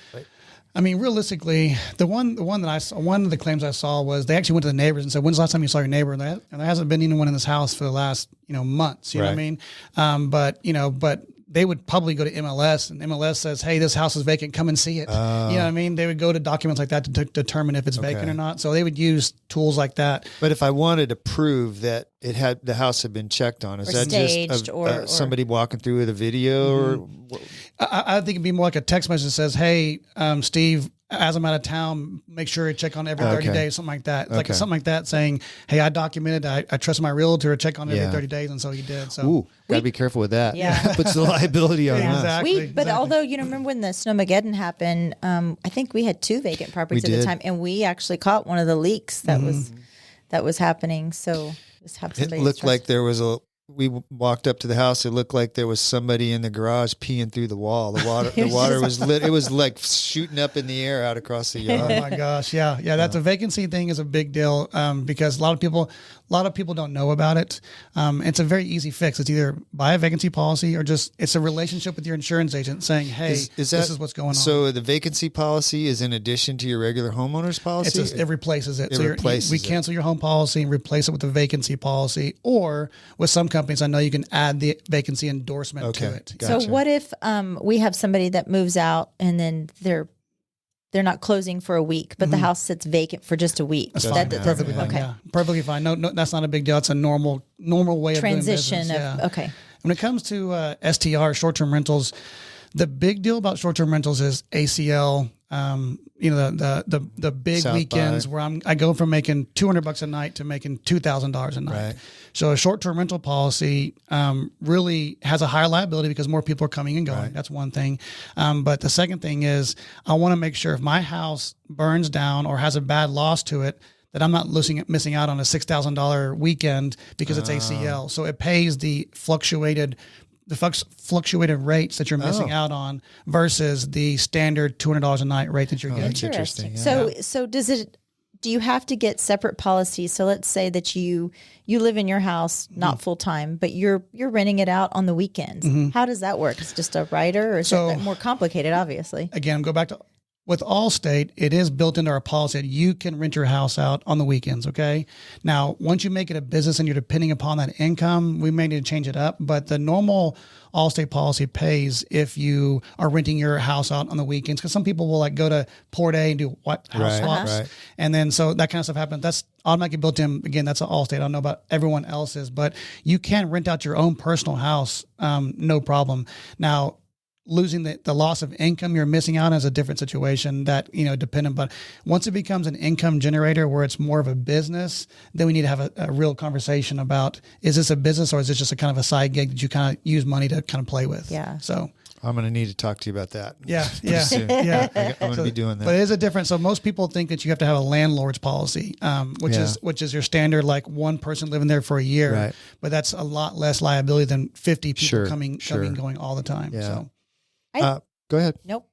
I mean, realistically, one of the claims I saw was they actually went to the neighbors and said, "When's the last time you saw your neighbor?" And there hasn't been anyone in this house for the last months. You know what I mean? But they would probably go to MLS, and MLS says, "Hey, this house is vacant. Come and see it." You know what I mean? They would go to documents like that to determine if it's vacant or not. So they would use tools like that. But if I wanted to prove that the house had been checked on, is that just or somebody walking through with a video or? I think it'd be more like a text message that says, "Hey, Steve, as I'm out of town, make sure you check on every 30 days," something like that. Something like that saying, "Hey, I documented, I trust my realtor to check on every 30 days." And so he did. So gotta be careful with that. Yeah. Puts the liability on us. Exactly. Although, remember when the Snowmageddon happened, I think we had 2 vacant properties at the time, and we actually caught one of the leaks that was happening. So just have somebody. It looked like there was we walked up to the house. It looked like there was somebody in the garage peeing through the wall. The water was lit. It was like shooting up in the air out across the yard. Oh my gosh. Yeah. That's a vacancy thing is a big deal because a lot of people don't know about it. It's a very easy fix. It's either buy a vacancy policy or just it's a relationship with your insurance agent saying, "Hey, this is what's going on." So the vacancy policy is in addition to your regular homeowner's policy? It replaces it. We cancel your home policy and replace it with a vacancy policy, or with some companies, I know you can add the vacancy endorsement to it. Gotcha. So what if we have somebody that moves out and then they're not closing for a week, but the house sits vacant for just a week? That's fine. Perfectly fine. Okay. Yeah, perfectly fine. No, that's not a big deal. It's a normal way Transition of doing business. okay. When it comes to STR, short-term rentals, the big deal about short-term rentals is ACL. The big South weekends by. where I go from making $200 a night to making $2,000 a night. Right. So a short-term rental policy really has a higher liability because more people are coming and going. Right. That's one thing. But the second thing is I want to make sure if my house burns down or has a bad loss to it, that I'm not missing out on a $6,000 weekend because it's ACL. So it pays the fluctuated rates that you're missing out on versus the standard $200 a night rate that you're getting. That's interesting. So do you have to get separate policies? So let's say that you live in your house, not full time, but you're renting it out on the weekends. How does that work? It's just a rider, or is it more complicated, obviously? Again, go back to with Allstate, it is built into our policy that you can rent your house out on the weekends, okay? Now, once you make it a business and you're depending upon that income, we may need to change it up, but the normal Allstate policy pays if you are renting your house out on the weekends, because some people will go to Port A and do house swaps. Right. And then so that kind of stuff happens. That's automatically built in. Again, that's an Allstate. I don't know about everyone else's, but you can rent out your own personal house, no problem. Now, losing the loss of income you're missing out on is a different situation that, dependent. But once it becomes an income generator where it's more of a business, then we need to have a real conversation about, is this a business or is this just a kind of a side gig that you kind of use money to kind of play with? Yeah. So I'm going to need to talk to you about that. Yeah. Soon. Yeah. I'm going to be doing that. But it is a difference. So most people think that you have to have a landlord's policy, which is your standard, like one person living there for a year. Right. But that's a lot less liability than 50 people Sure. coming and going all the time. Yeah. So. Go ahead. Nope.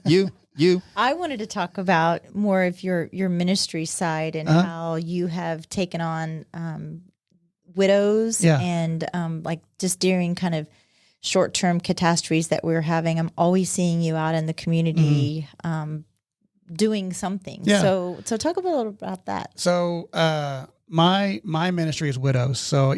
You. I wanted to talk about more of your ministry side and how you have taken on widows Yeah. and like just during kind of short-term catastrophes that we're having, I'm always seeing you out in the community doing something. Yeah. So talk a little about that. So my ministry is widows. So,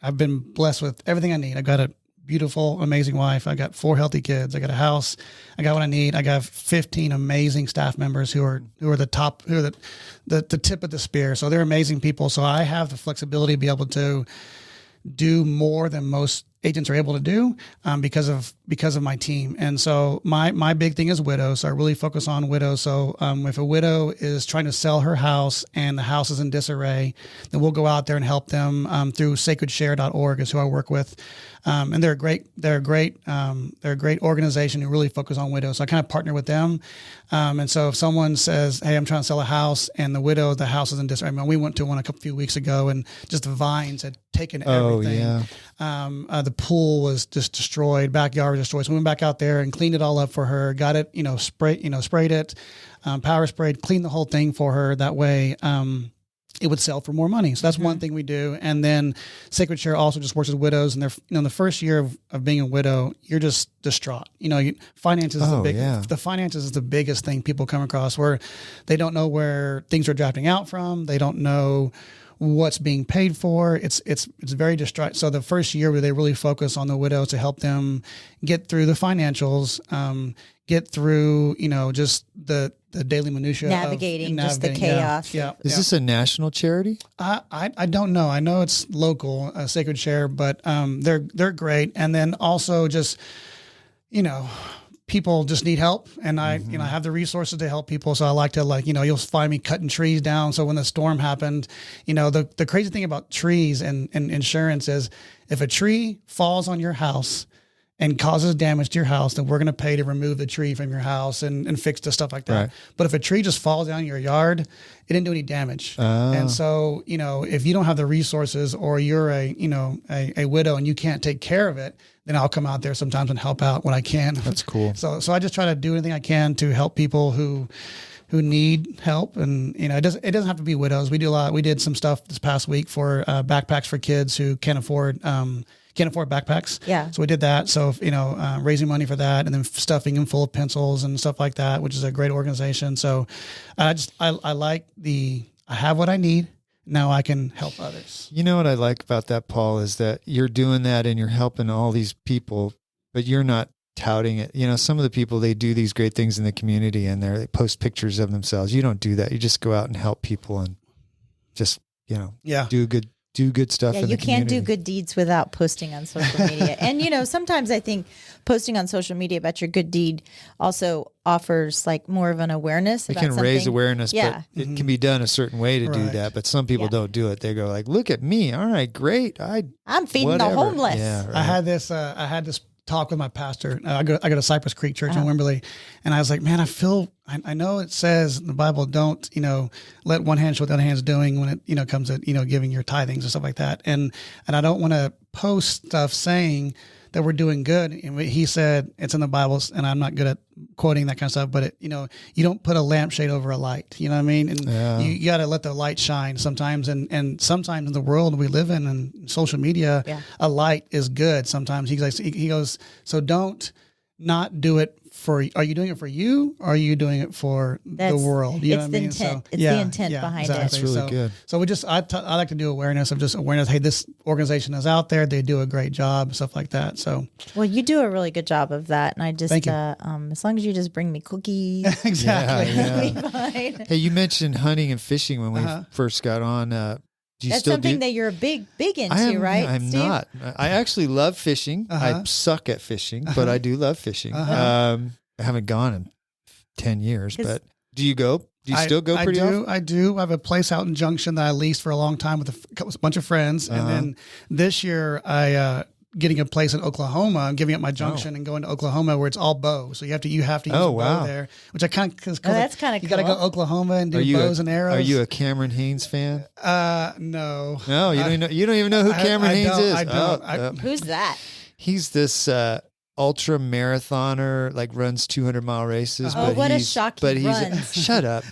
I've been blessed with everything I need. I've got a beautiful, amazing wife. I got 4 healthy kids. I got a house. I got what I need. I got 15 amazing staff members who are the top, who are the tip of the spear. So they're amazing people. So I have the flexibility to be able to do more than most agents are able to do because of my team. And so my big thing is widows. So I really focus on widows. So if a widow is trying to sell her house and the house is in disarray, then we'll go out there and help them through sacredshare.org is who I work with. And they're a great organization who really focus on widows. So I kind of partner with them. And so if someone says, hey, I'm trying to sell a house and the house is in disarray. I mean, we went to one a few weeks ago and just the vines had taken everything. The pool was just destroyed, backyard was destroyed. So we went back out there and cleaned it all up for her, got it, sprayed it, power sprayed, cleaned the whole thing for her. That way, it would sell for more money. So that's one thing we do. And then Sacred Share also just works with widows. And they're, in the first year of being a widow, you're just distraught. Finances is the finances is the biggest thing people come across, where they don't know where things are drafting out from. They don't know what's being paid for. It's very distraught. So the first year where they really focus on the widows to help them get through the financials, get through, just the daily minutia navigating just the chaos. Yeah. Is this a national charity? I don't know. I know it's local, Sacred Share, but they're great. And then also just, people just need help, and I have the resources to help people. So I like to you'll find me cutting trees down. So when the storm happened, the crazy thing about trees and insurance is if a tree falls on your house and causes damage to your house, then we're going to pay to remove the tree from your house and fix the stuff like that. Right. But if a tree just falls down your yard, it didn't do any damage. And so, if you don't have the resources, or you're a widow and you can't take care of it, then I'll come out there sometimes and help out when I can. That's cool. So I just try to do anything I can to help people who need help. And, it doesn't have to be widows. We did some stuff this past week for backpacks for kids who can't afford backpacks. Yeah. So we did that. So, raising money for that, and then stuffing them full of pencils and stuff like that, which is a great organization. So I have what I need. Now I can help others. You know what I like about that, Paul, is that you're doing that and you're helping all these people, but you're not touting it. Some of the people, they do these great things in the community and they post pictures of themselves. You don't do that. You just go out and help people and just, do good stuff. Yeah, in the you can't community. do good deeds without posting on social media. And, sometimes I think posting on social media about your good deed also offers more of an awareness. It can raise awareness, yeah. but it can be done a certain way to do that. But some people don't do it. They go look at me. All right, great. I'm feeding the homeless. Yeah, right. I had this talk with my pastor. I go to Cypress Creek Church in Wimberley, and I was like, man, I know it says in the Bible, don't, let one hand show what the other hand's doing when it, comes to, giving your tithings and stuff like that. And I don't want to post stuff saying that we're doing good. And he said, it's in the Bible, and I'm not good at quoting that kind of stuff, but you don't put a lampshade over a light, you know what I mean? And you got to let the light shine sometimes. And sometimes in the world we live in and social media, a light is good. Sometimes he goes, so don't not do it are you doing it for you, or are you doing it for the world? You know what I mean? Intent. It's the intent behind exactly. it. That's really good. So I like to do awareness. Hey, this organization is out there. They do a great job, stuff like that. So, well, you do a really good job of that. And I just, Thank you. As long as you just bring me cookies. Exactly. Yeah. It'll be fine. Hey, you mentioned hunting and fishing when we first got on. Do you That's still something that you're big into, right? I'm Steve? not. I actually love fishing. I suck at fishing, but I do love fishing. I haven't gone in 10 years, but do you go? Do you still go pretty often? I do. I have a place out in Junction that I leased for a long time with a bunch of friends. And then this year getting a place in Oklahoma. I'm giving up my Junction and going to Oklahoma where it's all bow. So you have to use a bow there, which I kind of, that's kind of cool. You got to go to Oklahoma and do bows and arrows. Are you a Cameron Haynes fan? No. No, you don't even know who Cameron Haynes is. I don't. Who's that? He's this ultra marathoner, runs 200-mile races. Oh, what a shock he runs. Shut up.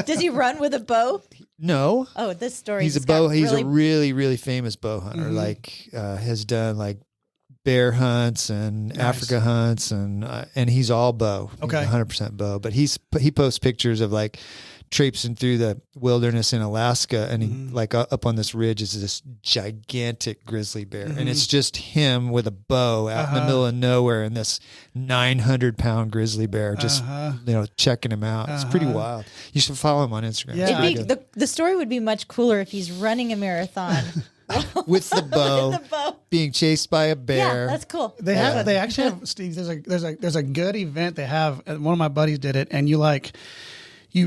Does he run with a bow? No. Oh, this story. He's a really, really famous bow hunter. Like has done like bear hunts and Africa hunts and he's all bow. Okay. 100% bow. But he posts pictures of like traipsing through the wilderness in Alaska, and he like up on this ridge is this gigantic grizzly bear, and it's just him with a bow out in the middle of nowhere, and this 900-pound grizzly bear just checking him out. It's pretty wild. You should follow him on Instagram. Yeah, the story would be much cooler if he's running a marathon. with the bow, being chased by a bear. Yeah, that's cool. They actually have, Steve. There's a good event they have. One of my buddies did it, and you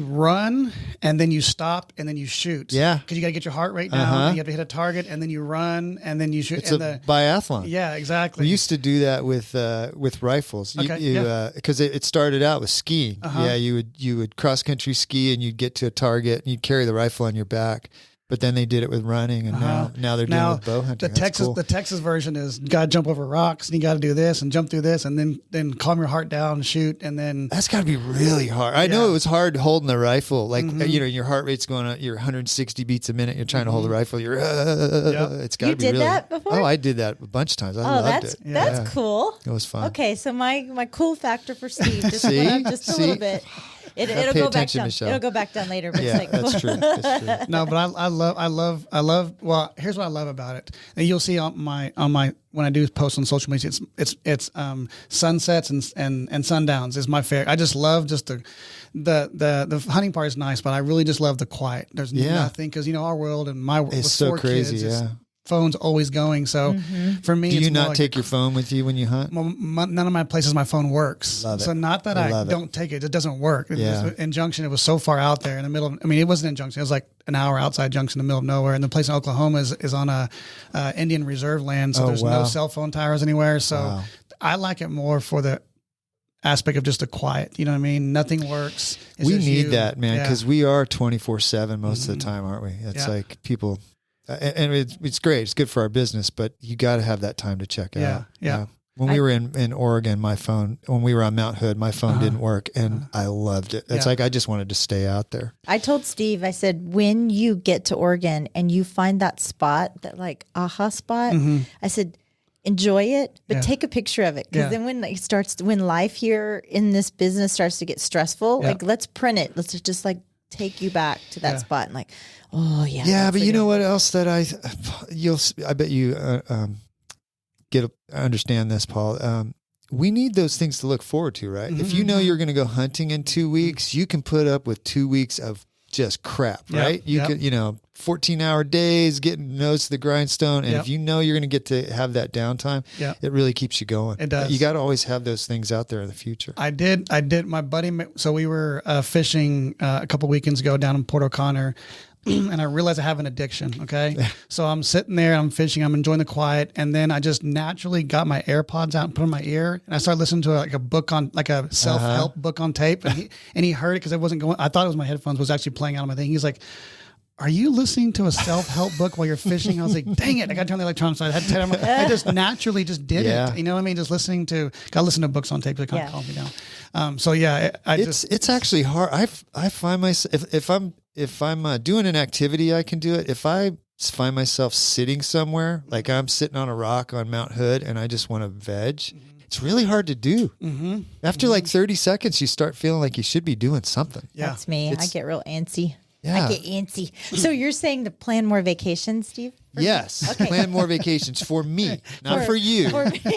run and then you stop and then you shoot. Yeah. Because you got to get your heart rate down. And you have to hit a target and then you run and then you shoot. It's a biathlon. Yeah, exactly. We used to do that with rifles. Because it started out with skiing. Yeah, you would cross country ski and you'd get to a target and you'd carry the rifle on your back. But then they did it with running, and now they're doing it with bow hunting. The Texas version is you got to jump over rocks, and you got to do this and jump through this, and then calm your heart down and shoot, and then that's got to be really hard. I know it was hard holding the rifle, like your heart rate's going up, you're 160 beats a minute, you're trying to hold the rifle, it's got to be really. You did that before? Oh, I did that a bunch of times. I loved it. That's cool. It was fun. Okay, so my cool factor for Steve just went up just a little bit. It'll go back down. Michelle. It'll go back down later. But that's true. That's true. No, but I love. Well, here's what I love about it, and you'll see on my when I do post on social media, it's sunsets and sundowns is my favorite. I just love just the hunting part is nice, but I really just love the quiet. There's nothing because our world and my world it's with so 4 crazy. kids, phone's always going. So for me, do you it's not take your phone with you when you hunt? None of my places my phone works. Love it. So not that I don't take it; it doesn't work. In Junction, it was so far out there in the middle. It wasn't in Junction; it was like an hour outside Junction, in the middle of nowhere. And the place in Oklahoma is on a Indian reserve land, so there's no cell phone towers anywhere. So I like it more for the aspect of just the quiet. You know what I mean? Nothing works. We need that, man, because we are 24/7 most of the time, aren't we? It's like people. And it's great. It's good for our business, but you got to have that time to check out. Yeah. When we were in Oregon, when we were on Mount Hood, my phone didn't work, and I loved it. It's like I just wanted to stay out there. I told Steve, I said, when you get to Oregon and you find that spot, that like aha spot, I said, enjoy it, but take a picture of it. Because then when life here in this business starts to get stressful, like let's print it. Let's just like take you back to that spot and like, oh yeah. Yeah, but you know what else that I bet you understand this, Paul. We need those things to look forward to, right? If you know you're going to go hunting in 2 weeks, you can put up with 2 weeks of just crap, right? You could, 14-hour days, getting nose to the grindstone, and if you know you're going to get to have that downtime, it really keeps you going. It does. You got to always have those things out there in the future. I did. My buddy. So we were fishing a couple weekends ago down in Port O'Connor. And I realized I have an addiction. Okay. So I'm sitting there, I'm fishing, I'm enjoying the quiet. And then I just naturally got my AirPods out and put in my ear. And I started listening to a book on like a self-help book on tape. And he heard it because it wasn't going, I thought it was my headphones was actually playing out on my thing. He's like, are you listening to a self-help book while you're fishing? I was like, dang it. I got to turn the electronics on. I just naturally just did it. You know what I mean? Just listening to, got to listen to books on tape that kind of calm me down. It's actually hard. I find myself, if I'm doing an activity, I can do it. If I find myself sitting somewhere, like I'm sitting on a rock on Mount Hood and I just want to veg, it's really hard to do. After like 30 seconds, you start feeling like you should be doing something. That's me. I get real antsy. Yeah. I get antsy. So you're saying to plan more vacations, Steve? Yes. Okay. Plan more vacations for me, not for you.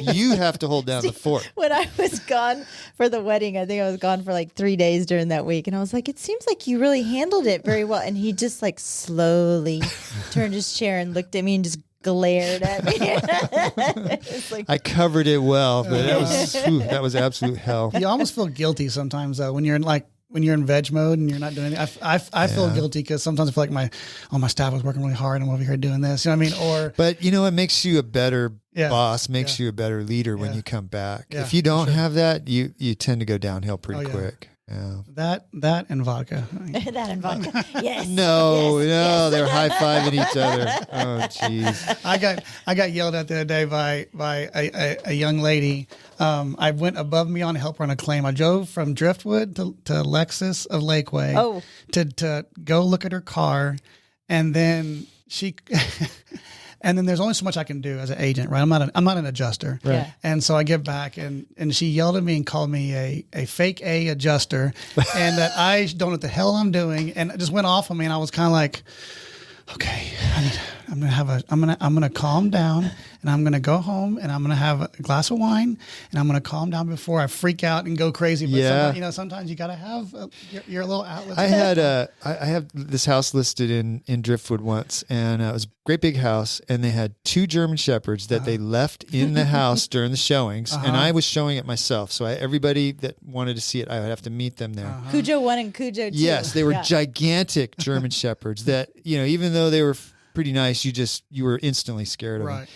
You have to hold down the fort. When I was gone for the wedding, I think I was gone for like 3 days during that week. And I was like, it seems like you really handled it very well. And he just like slowly turned his chair and looked at me and just glared at me. I covered it well, but that was absolute hell. You almost feel guilty sometimes though when you're in veg mode and you're not doing anything. I feel guilty because sometimes I feel like my staff was working really hard and I'm over here doing this. You know what I mean? But it makes you a better boss, makes you a better leader when you come back. If you don't have that, you tend to go downhill pretty quick. Yeah. That and vodka. That and vodka. Yes. No, yes. they're high fiving each other. Oh, jeez. I got yelled at the other day by a young lady. I went above me on to help her on a claim. I drove from Driftwood to Lexus of Lakeway to go look at her car, and then she. And then there's only so much I can do as an agent, right? I'm not an adjuster. Right. Yeah. And so I get back and she yelled at me and called me a fake A adjuster and that I don't know what the hell I'm doing. And it just went off on me. And I was kind of like, okay, I'm gonna calm down and I'm gonna go home and I'm gonna have a glass of wine and I'm gonna calm down before I freak out and go crazy. But sometimes you gotta have your little outlet. I have this house listed in Driftwood once, and it was a great big house, and they had 2 German Shepherds that they left in the house during the showings, and I was showing it myself. So everybody that wanted to see it, I would have to meet them there. Cujo 1 and Cujo 2. Yes, they were gigantic German Shepherds that, even though they were pretty nice, you were instantly scared of them.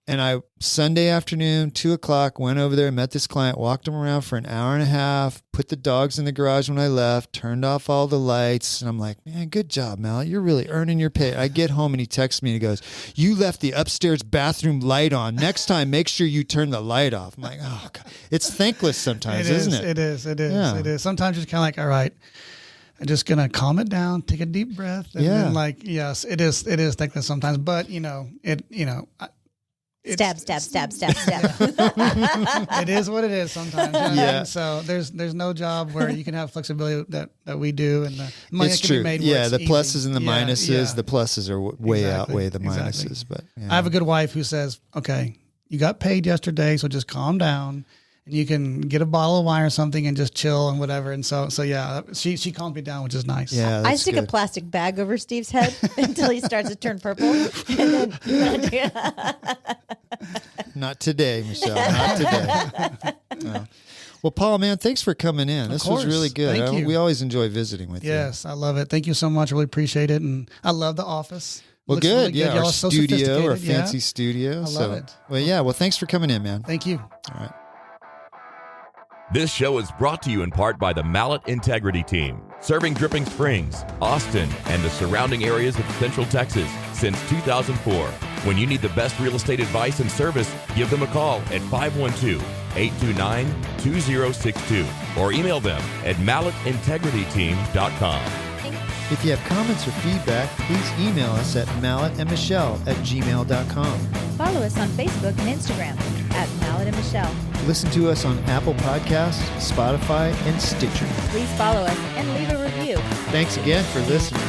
And Sunday afternoon, 2:00, went over there, met this client, walked him around for an hour and a half, put the dogs in the garage when I left, turned off all the lights. And I'm like, man, good job, Mallett. You're really earning your pay. I get home and he texts me and he goes, you left the upstairs bathroom light on. Next time, make sure you turn the light off. I'm like, oh, God. It's thankless sometimes, isn't it? It is. Yeah. It is. Sometimes you're kind of like, all right, I'm just going to calm it down, take a deep breath. And then yes, it is thankless sometimes. But, Stab. It is what it is sometimes. Yeah. So there's no job where you can have flexibility that we do, and the money It's that can true. be made. Yeah, works the easy. pluses and the minuses. Yeah. The pluses are way Exactly. outweigh the Exactly. minuses. But I have a good wife who says, "Okay, you got paid yesterday, so just calm down." And you can get a bottle of wine or something and just chill and whatever. And so yeah, she calmed me down, which is nice. yeah, I that's stick a good. plastic bag over Steve's head until he starts to turn purple. And then, Not today, Michelle. Not today. No. Well, Paul, man, thanks for coming in. This was really good. Thank you. We always enjoy visiting with you. Yes, I love it. Thank you so much. Really appreciate it. And I love the office. Well, Looks good. really Yeah, Y'all our are so studio, our sophisticated. fancy studio. I love it. Well, yeah. Well, thanks for coming in, man. Thank you. All right. This show is brought to you in part by the Mallett Integrity Team, serving Dripping Springs, Austin, and the surrounding areas of Central Texas since 2004. When you need the best real estate advice and service, give them a call at 512-829-2062 or email them at mallettintegrityteam.com. If you have comments or feedback, please email us at mallettandmichelle@gmail.com. follow us on Facebook and Instagram at Mallett and Michelle. Listen to us on Apple Podcasts, Spotify, and Stitcher. Please follow us and leave a review. Thanks again for listening.